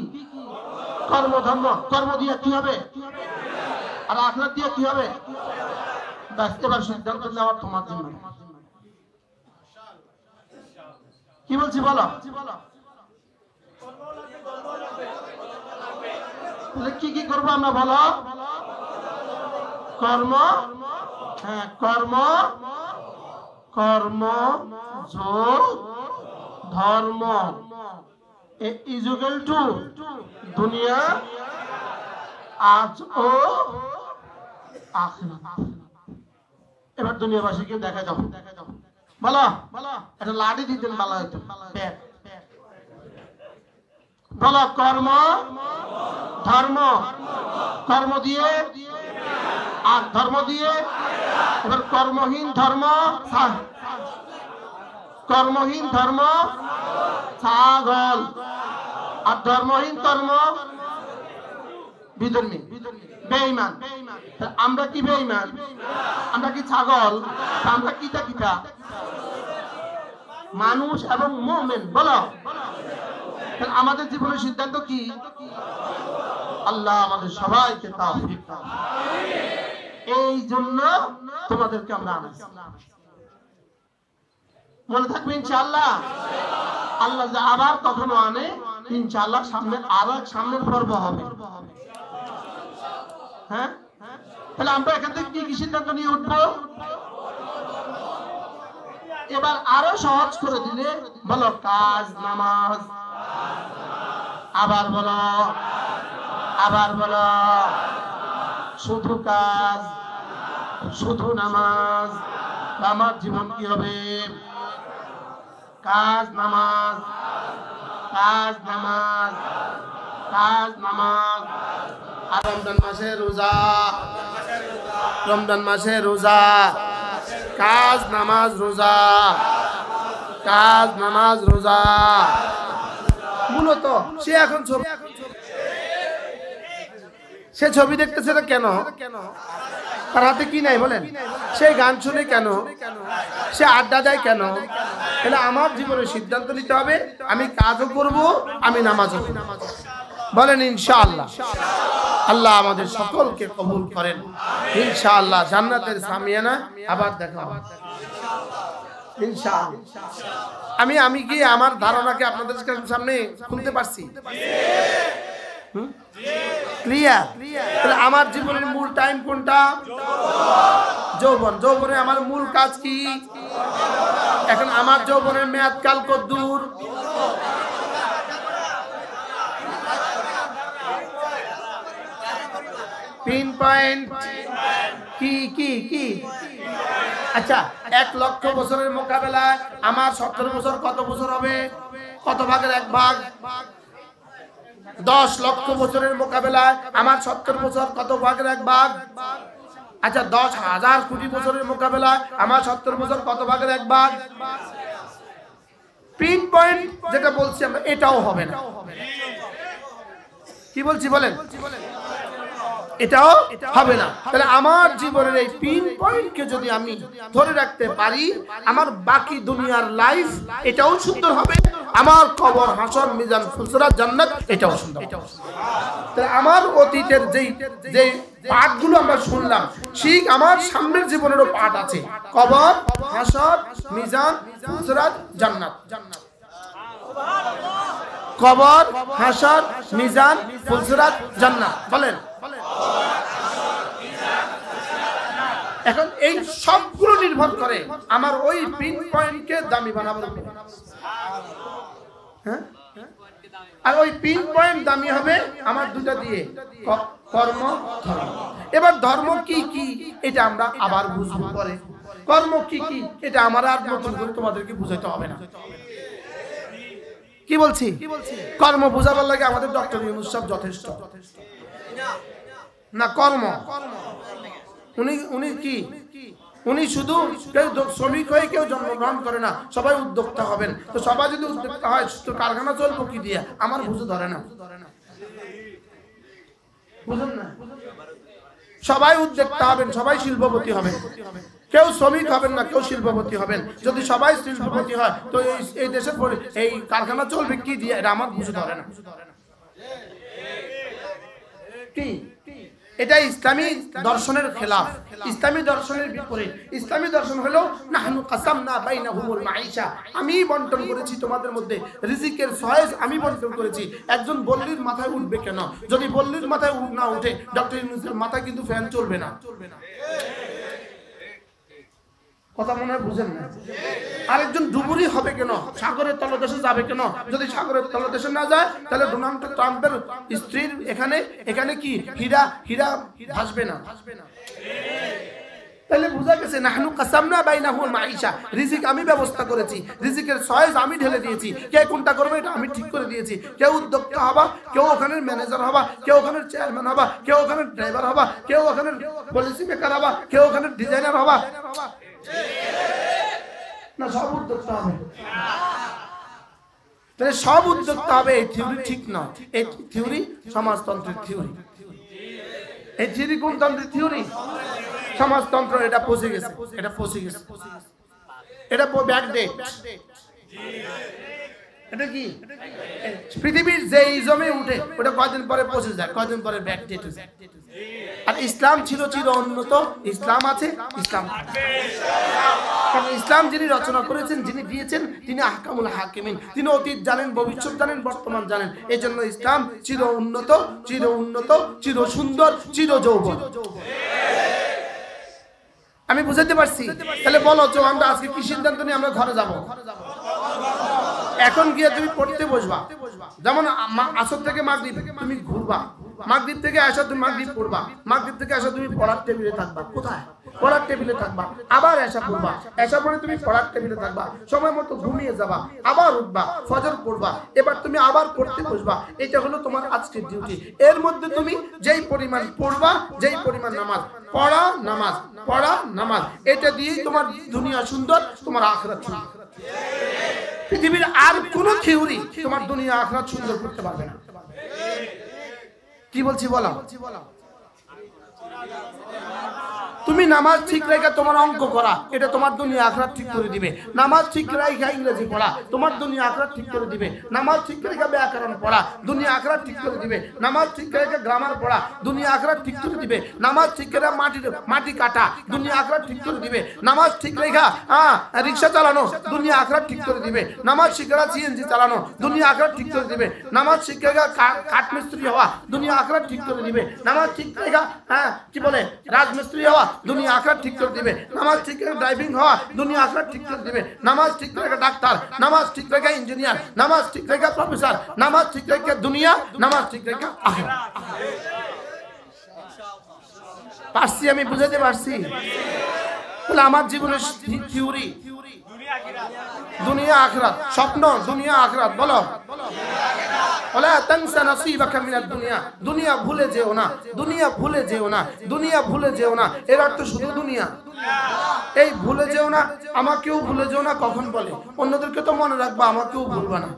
কর্মধর্ম? কর্ম দিয়ে কি হবে আর আখিরাত দিয়ে কি হবে? ব্যাস, এবার সিদ্ধান্ত নেওয়ার তোমার জন্য। কি বলছি বলো? কি কি করবো আমরা বলো? কর্ম, হ্যাঁ কর্ম, কর্ম যোগ ধর্ম ইজুকাল টু দুনিয়া আজ ও আখিরাত। এবার দুনিয়াবাসীকে দেখা যাও, বলো একটা লাঠি দিতেন ভালো হইতো। বলো কর্ম ধর্ম, কর্ম দিয়ে আর ধর্ম দিয়ে। এবার কর্মহীন ধর্ম, কর্মহীন ধর্ম ছাগল, আর ধর্মহীন কর্ম বিধর্মী বেঈমান। আমরা কি বেঈমান? আমরা কি ছাগল? আমরা কিটা কিটা? মানুষ এবং মুমিন। বলো আমাদের জীবনের সিদ্ধান্ত কি? আল্লাহ আমাদের সবাইকে তাওফিক দান। এই জন্য তোমাদেরকে আমরা আনাইছি। মনে থাকবে ইনশাআল্লাহ। আল্লাহ যে আবার কখনো আনে ইনশাআল্লাহ সামনে আরো সামনের পর্ব হবে। হ্যাঁ, তাহলে আমরা এখান থেকে কি কি সিদ্ধান্ত নিয়ে উঠবো? এবার আরো সহজ করে দিলে বলো কাজ নামাজ, আবার বলো, আবার বলো শুধু কাজ শুধু নামাজ। আমার জীবন কি হবে? কাজ নামাজ, কাজ নামাজ, কাজ নামাজ। আর রমজান মাসে রোজা, রমজান মাসে রোজা, কাজ নামাজ রোজা, কাজ নামাজ রোজা। মূলত সে এখন সে ছবি দেখতেছে না কেন? তার হাতে কি নাই বলেন? সে গান শুনে কেন? সে আড্ডা দেয় কেন? তাহলে আমার জীবনের সিদ্ধান্ত নিতে হবে, আমি কাজও করব, আমি নামাজও করব। বলেন ইনশাআল্লাহ। আল্লাহ আমাদের সকলকে কবুল করেন ইনশাআল্লাহ। জান্নাতের সামিয়ানা আবার দেখা হবে ইনশাআল্লাহ। আমি কি আমার ধারণাকে আপনাদের সামনে খুলতে পারছি? ক্লিয়ার? তাহলে আমার জীবনের মূল টাইম কোনটা? যৌবন। যৌবনে আমার মূল কাজ কি? এখন আমার যৌবনের মেয়াদ কাল কতদূর? পিন পয়েন্ট কি কি কি? আচ্ছা, 1 লক্ষ বছরের মোকাবেলায় আমার 70 বছর কত বছর হবে? কত ভাগের 1 ভাগ? 10 লক্ষ বছরের মোকাবেলায় আমার 70 বছর কত ভাগের 1 ভাগ? আচ্ছা, 10,000 কোটি বছরের মোকাবেলায় আমার 70 বছর কত ভাগের 1 ভাগ? পিন পয়েন্ট যেটা বলছি আমরা, এটাও হবে না। কি বলছি বলেন? এটাও হবে না। তাহলে আমার জীবনের এই পিন পয়েন্টকে যদি আমি ধরে রাখতে পারি, আমার বাকি দুনিয়ার লাইফ এটাও সুন্দর হবে, আমার কবর হাসর মিজান ফুলসরাত জান্নাত এটাও সুন্দর। তাহলে আমার অতীতের যে পাঠগুলো আমরা শুনলাম, ঠিক আমার সামনের জীবনেরও পাঠ আছে, কবর হাসর মিজান ফুলসরাত জান্নাত। কবর হাসর মিজান ফুলসরাত জান্নাত। বলেন এখন এই সবগুলো নির্ভর করে আমার ওই পিন পয়েন্টকে দামি বানাবার উপর। হ্যাঁ, আর ওই পিন পয়েন্ট দামি হবে আমার দুটা দিয়ে, কর্ম ধর্ম। এবার ধর্ম কি কি এটা আমরা আবার বুঝবো পরে। কর্ম কি কি এটা আমার আর নতুন করে তোমাদেরকে বুঝাইতে হবে না। কি বলছি? কর্ম বুঝাবার লাগে আমাদের ডক্টর ইউনূস সাহেব যথেষ্ট না। কর্ম উনি কি উনি শুধু কেউ শ্রমিক হয়ে কেউ জন্মগ্রহণ করে না, সবাই উদ্যোক্তা হবেন। তো সবাই যদি উদ্যোক্তা হয় তো কারখানা চলবো কি দিয়ে? আমার বুঝে ধরে না, বুঝুন না। সবাই উদ্যোক্তা হবেন, সবাই শিল্পপতি হবেন, কেউ শ্রমিক হবেন না, কেউ শিল্পপতি হবেন। যদি সবাই শিল্পপতি হয় তো এই দেশের এই কারখানা চলবে কি দিয়ে? এটা আমার বুঝে ধরে না। কি এটা ইসলামী দর্শনের খেলাফ, ইসলামী দর্শনের বিপরীত। ইসলামী দর্শন হলো নাহনু কাসামনা বাইনাহুমুল মাঈশা, আমি বন্টন করেছি তোমাদের মধ্যে রিজিকের সয়েজ, আমি বন্টন করেছি। একজন বল্লির মাথায় উঠবে কেন? যদি বল্লির মাথায় না উঠে ডক্টর ইউনূসের মাথায় কিন্তু ফ্যান চলবে না। কথা মনে হয় বুঝেন না? আরেকজন ডুবুরি হবে কেন? সাগরের তলদেশে যাবে কেন? যদি সাগরের তলদেশে না যায় তাহলে ডোনাল্ড ট্রাম্পের স্ত্রীর এখানে কি হীরা ভাসবে না। তাহলে বোঝা গেছে নাহনু কাসামনা বাইনাহুল মাঈশা, রিজিক আমি ব্যবস্থা করেছি, রিজিকের সয়েজ আমি ঢেলে দিয়েছি। কে কোনটা করবে এটা আমি ঠিক করে দিয়েছি। কেউ উদ্যোক্তা হবা, কেউ ওখানের ম্যানেজার হবা, কেউ ওখানের চেয়ারম্যান হবা, কেউ ওখানের ড্রাইভার হবা, কেউ ওখানের পলিসি মেকার হবা, কেউ ওখানের ডিজাইনার হবা। না সব উদ্যোক্তা হবে? তাহলে সব উদ্যোক্তা হবে এই থিওরি ঠিক না। এই থিওরি সমাজতন্ত্রের থিওরি। এই থিওরি কোন তন্ত্রের থিওরি? সমাজতন্ত্র। এটা পচে গেছে, এটা পচে গেছে, এটা ব্যাকডেট। এটা কি পৃথিবীর যে ইজমে উঠে ওটা কয়দিন পরে পচে যায়, কয়দিন পরে ব্যাকডেট হয়ে যায়। আর ইসলাম ছিল চির উন্নত, ইসলাম আছে, ইসলাম কারণ ইসলাম যিনি রচনা করেছেন, যিনি দিয়েছেন, তিনি আহকামুল হাকিমিন, তিনি অতীত জানেন, ভবিষ্যৎ জানেন, বর্তমান জানেন। এই জন্য ইসলাম চির উন্নত, চির উন্নত, চির সুন্দর, চির যৌবন। আমি বুঝাতে পারছি? তাহলে বলো তো আমরা আজকে কি সিদ্ধান্ত নিয়ে আমরা ঘরে যাব? এখন গিয়ে তুমি পড়তে বসবা, যেমন আসর থেকে মাগরিব তুমি ঘুরবা, মাগরিব থেকে আসা তুমি মাগরিব পড়বা, মাগরিব থেকে আসা তুমি পড়ার টেবিলে থাকবা। কোথায়? পড়ার টেবিলে থাকবা। আবার এসা পড়বা, এসা পরে তুমি পড়ার টেবিলে থাকবা, সময় মতো ঘুমিয়ে যাবা, আবার উঠবা, ফজর পড়বা, এবার তুমি আবার পড়তে বসবা। এটা হলো তোমার আজকের ডিউটি। এর মধ্যে তুমি যেই পরিমাণ পড়বা, যেই পরিমাণ নামাজ পড়া, নামাজ পড়া, নামাজ, এটা দিয়েই তোমার দুনিয়া সুন্দর, তোমার আখিরাত সুন্দর। পৃথিবীর আর কোন থিওরি তোমার দুনিয়া আখিরাত সুন্দর করতে পারবে না। কি বলছি বলো? তুমি নামাজ ঠিক রেখে তোমার অঙ্ক করা, এটা তোমার দুনিয়া আখিরাত ঠিক করে দিবে। নামাজ ঠিক রেখে ইংরেজি পড়া, তোমার দুনিয়া আখিরাত ঠিক করে দিবে। নামাজ ঠিক রেখে ব্যাকরণ পড়া, দুনিয়া আখিরাত ঠিক করে দিবে। নামাজ ঠিক রেখে গ্রামার পড়া, দুনিয়া আখিরাত ঠিক করে দিবে। নামাজ ঠিক রেখে মাটি কাটা, দুনিয়া আখিরাত ঠিক করে দিবে। নামাজ ঠিক রেখে রিকশা চালানো, দুনিয়া আখিরাত ঠিক করে দিবে। নামাজ ঠিক রেখে সিএনজি চালানো, দুনিয়া আখিরাত ঠিক করে দিবে। নামাজ ঠিক রেখে কাঠমিস্ত্রি হওয়া, দুনিয়া আখিরাত ঠিক করে দিবে। নামাজ ঠিক রেখে কি বলে রাজমিস্ত্রি হওয়া, দুনিয়া আখিরাত ঠিক করে দিবে। নামাজ ঠিক রেখে ড্রাইভিং হওয়া, দুনিয়া আখিরাত ঠিক করে দিবে। নামাজ ঠিক রেখে ডাক্তার, নামাজ ঠিক রেখে ইঞ্জিনিয়ার, নামাজ ঠিক রেখে প্রফেসর, নামাজ ঠিক রেখে দুনিয়া, নামাজ ঠিক রেখে আখিরাত। পারছি? আমি বুঝাতে পারছি? বলে আমার জীবনের থিওরি দুনিয়া আখিরাত, স্বপ্ন দুনিয়া আখিরাত। বলো ওয়ালা তানসা নসিবাকা মিনাদ দুনিয়া, দুনিয়া ভুলে যেও না, দুনিয়া ভুলে যেও না, দুনিয়া ভুলে যেও না। এর অর্থ শুধু দুনিয়া। এই ভুলে যেও না, আমাকেও ভুলে যেও না। কখন বলে? অন্যদেরকে তো মনে রাখবা, আমাকেও ভুলবা না।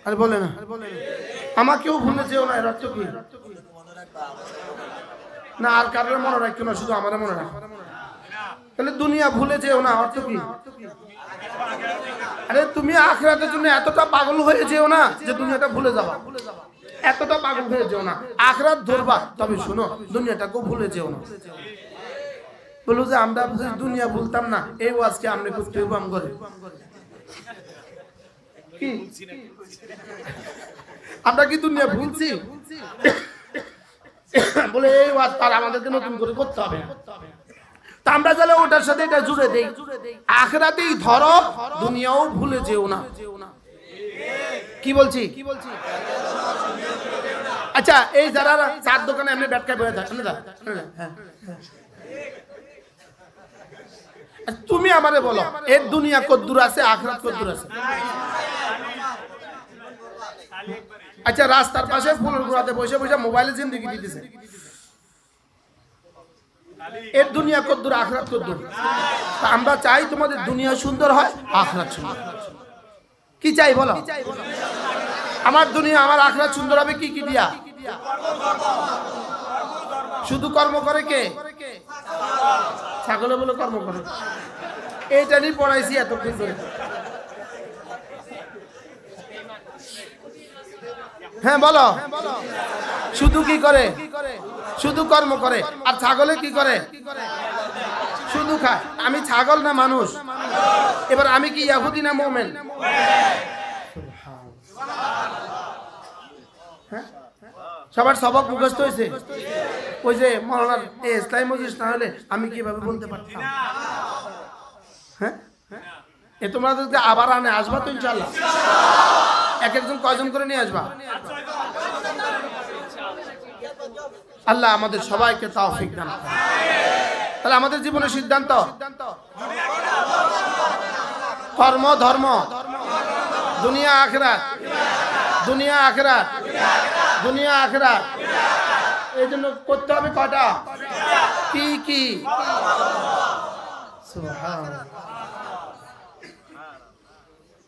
আর বলে না আমাকেও ভুলে যেও না, এর অর্থ কি? না আর কারোর মনে রাখো না, শুধু আমার মনে রাখো। তাহলে দুনিয়া ভুলে যেও না অর্থ কি? আরে তুমি আখিরাতের জন্য এতটা পাগল হয়ে যেও না যে দুনিয়াটা ভুলে যাবা। এতটা পাগল হয়ে যেও না, আখিরাত ধরবা। তবে শোনো, দুনিয়াটাকেও ভুলে যেও না। বলো যে আমরা দুনিয়া ভুলতাম না, এই আজকে আমরা করতে হইব আম করে কি? আমরা কি দুনিয়া ভুলছি? বলে এই ওয়াজ আর আমাদেরকে নতুন করে করতে হবে। তা আমরা তাহলে ওটার সাথে এটা জুড়ে দেই, আখিরাতেই ধরো, দুনিয়াও ভুলে যেও না। কি বলছি? আচ্ছা এই যারা চার দোকানে এমনি ব্যাটকা বয়ে থাকে, তুমি আমারে বলো এর দুনিয়া কদ্দুর আছে, আখিরাত কদ্দুর আছে? আচ্ছা রাস্তার পাশে ফুলের গোড়াতে বসে বসে মোবাইলে জিন্দেগি দিতেছে, এর দুনিয়া কদ্দুর আখিরাত কদ্দুর। তা আমরা চাই তোমাদের দুনিয়া সুন্দর হয়, আখিরাত সুন্দর। কি চাই বলো? আমার দুনিয়া আমার আখিরাত সুন্দর হবে কি কি দিয়া? শুধু কর্ম করে কে? ছাগলে বলে কর্ম করে। এইটা নিয়ে পড়াইছি এতক্ষণ ধরে। হ্যাঁ বলো, শুধু কি করে? শুধু কর্ম করে। আর ছাগলে কি করে? শুধু খায়। আমি ছাগল না মানুষ? এবার আমি কি ইহুদি না মুমিন? সবার সবক মুখস্থ হয়েছে। ওই যে মৌলানার ইসলাম মজলিস না হলে আমি কিভাবে বলতে পারতাম? হ্যাঁ, এ তোমাদেরকে আবার আনে আসবা তো ইনশাআল্লাহ। এক একজন কয়জন করে নিয়ে আসবা? আল্লাহ আমাদের সবাইকে তৌফিক দান করুন। তাহলে আমাদের জীবনের সিদ্ধান্ত কর্ম ধর্ম, দুনিয়া আখিরাত, দুনিয়া আখিরাত, দুনিয়া আখিরাত। এই জন্য করতে হবে কয়টা? কি কি? সুবহানাল্লাহ।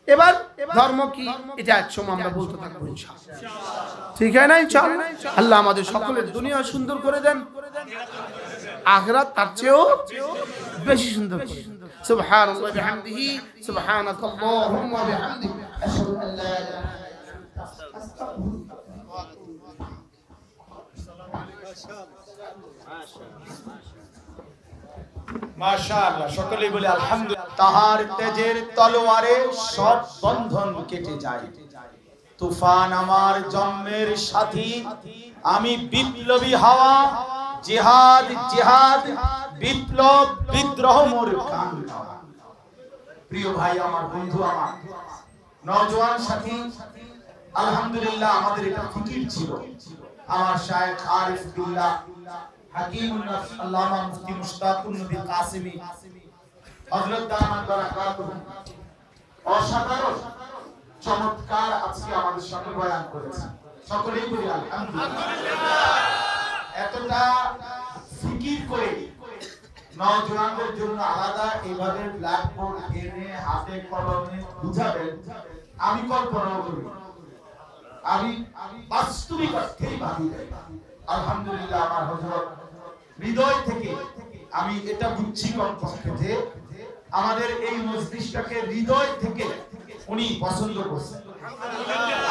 এবার ধর্ম কি এটা একসময় আমরা বলতে থাকবো ইনশাআল্লাহ। ঠিক আছে না ইনশাআল্লাহ? আল্লাহ আমাদের সকলের দুনিয়া সুন্দর করে দেন, আখিরাত তার চেয়েও বেশি সুন্দর করে দেন। সুবহানাল্লাহ ওয়া বিহামদিহি, সুবহানাকাল্লাহুম্মা ওয়া বিহামদিক, আশহাদু আল লা ইলাহা ইল্লা আনতা, আস্তাগফিরুকা। মাশাআল্লাহ, সকলেই বলে আলহামদুলিল্লাহ। তাহার তেজের তলোয়ারে সব বন্ধন কেটে যায়। তুফান আমার জন্মের সাথী, আমি বিপ্লবী হাওয়া, জিহাদ জিহাদ, বিপ্লব বিদ্রোহ মোর গান গাওয়া। প্রিয় ভাই আমার, বন্ধু আমার, নওজোয়ান সাথী, আলহামদুলিল্লাহ আমাদের এটা ফিকির ছিল। আমার শায়েখ আরিফ বিল্লাহ হাকিমুন নাফস আল্লামা মুফতি মুশতাকুন নবী কাসিমি হযরত দামাত বারাকাতুহু অসাধারণ চমৎকার আজকে আমাদের সামনে বয়ান করেছেন। সকলেই বলি আলহামদুলিল্লাহ। এতটা ফিকির করে নওজোয়ানদের জন্য আলাদা এইভাবে ব্ল্যাকবোর্ড এনে হাতে কলমে বুঝাবেন, আমি কল্পনাও করি, আমি বাস্তবিক অর্থেই ভাবি নাই। আলহামদুলিল্লাহ আমার হযরত হৃদয় থেকে আমি এটা বুঝছি কমপক্ষে যে আমাদের এই মজলিসটাকে হৃদয় থেকে উনি পছন্দ করছেন।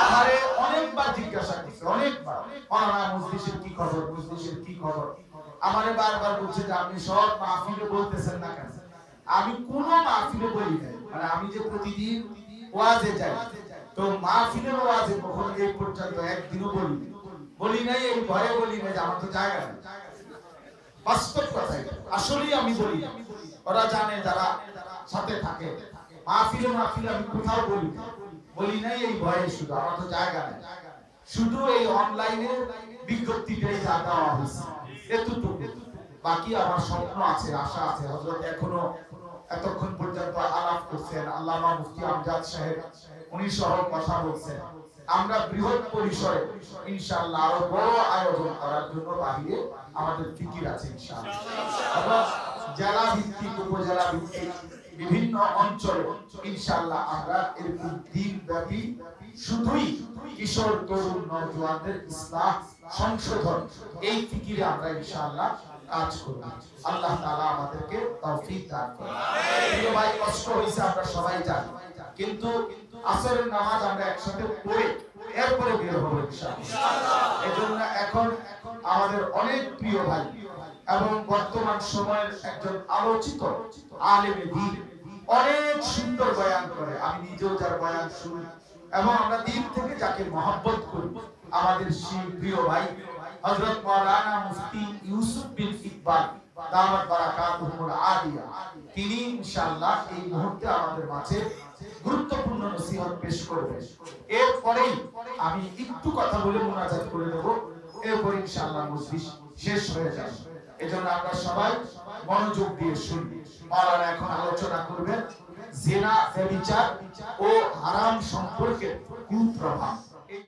আমারে অনেকবার জিজ্ঞাসা করছে, অনেকবার, ওনারা মজলিসের কি খবর, মজলিসের কি খবর। আমারে বারবার বলছে যে আপনি সব মাহফিলে বলতেছেন না কেন? আমি কোন মাহফিলে বলি নাই, মানে আমি যে প্রতিদিন ওয়াজে যাই, তো মাহফিলের ওয়াজে কখনো এই পর্যন্ত একদিনও বলি নাই। এই ভয়ে বলি নাই যে আমার তো জায়গা নেই। বাস্তব কথা, আসলেই আমি বলি না। ওরা জানে যারা সাথে থাকে, মাহফিলে আমি কোথাও বলি নাই এই ভয়ে, শুধু আমার তো জায়গা নেই। শুধু এই অনলাইনে বিজ্ঞপ্তিটাই যা দেওয়া হয়েছে এতটুকু। বাকি আমার স্বপ্ন আছে, আশা আছে। হযরত এখনো এতক্ষণ পর্যন্ত আলাপ করছেন আল্লামা মুফতি আমজাদ সাহেব, উনি সহ কথা বলছেন। আমরা বৃহৎ পরিসরে ইনশাআল্লাহ আরো বড় আয়োজন করার জন্য বাহিরে আমাদের ফিকির আছে ইনশাআল্লাহ। এবং জেলা ভিত্তিক, উপজেলা ভিত্তিক বিভিন্ন অঞ্চলে ইনশাআল্লাহ আমরা এরকম দিনব্যাপী শুধুই কিশোর তরুণ নওজোয়ানদের ইসলাহ সংশোধন, এই ফিকিরে আমরা ইনশাআল্লাহ কাজ করব। আল্লাহ তাআলা আমাদেরকে তৌফিক দান করুন। প্রিয় ভাই, কষ্ট হইছে আমরা সবাই জানি, কিন্তু আসরের নামাজ আমরা একসাথে পড়ে এরপরে বের হবো ইনশাআল্লাহ। এজন্য এখন আমাদের অনেক প্রিয় ভাই এবং বর্তমান সময়ের একজন আলোচিত আলেমে দ্বীন অনেক সুন্দর বয়ান করে, আমি নিজেও যার বয়ান শুনি এবং আমরা দিন থেকে যাকে মহব্বত করি, আমাদের সেই প্রিয় ভাই হযরত মাওলানা মুফতি ইউসুফ বিন ইকবাল দামাত বারাকাতুহুল আলিয়া, তিনি ইনশাআল্লাহ এই মুহূর্তে আমাদের মাঝে গুরুত্বপূর্ণ নসিহত পেশ করবেন। এরপরেই আমি একটু কথা বলে মুনাজাত করে দেব, এরপর ইনশাআল্লাহ মজলিস শেষ হয়ে যাবে। এজন্য আমরা সবাই মনোযোগ দিয়ে শুনবি। মাওলানা এখন আলোচনা করবেন জিনা, ব্যভিচার ও হারাম সম্পর্কে কুপ্রভাব।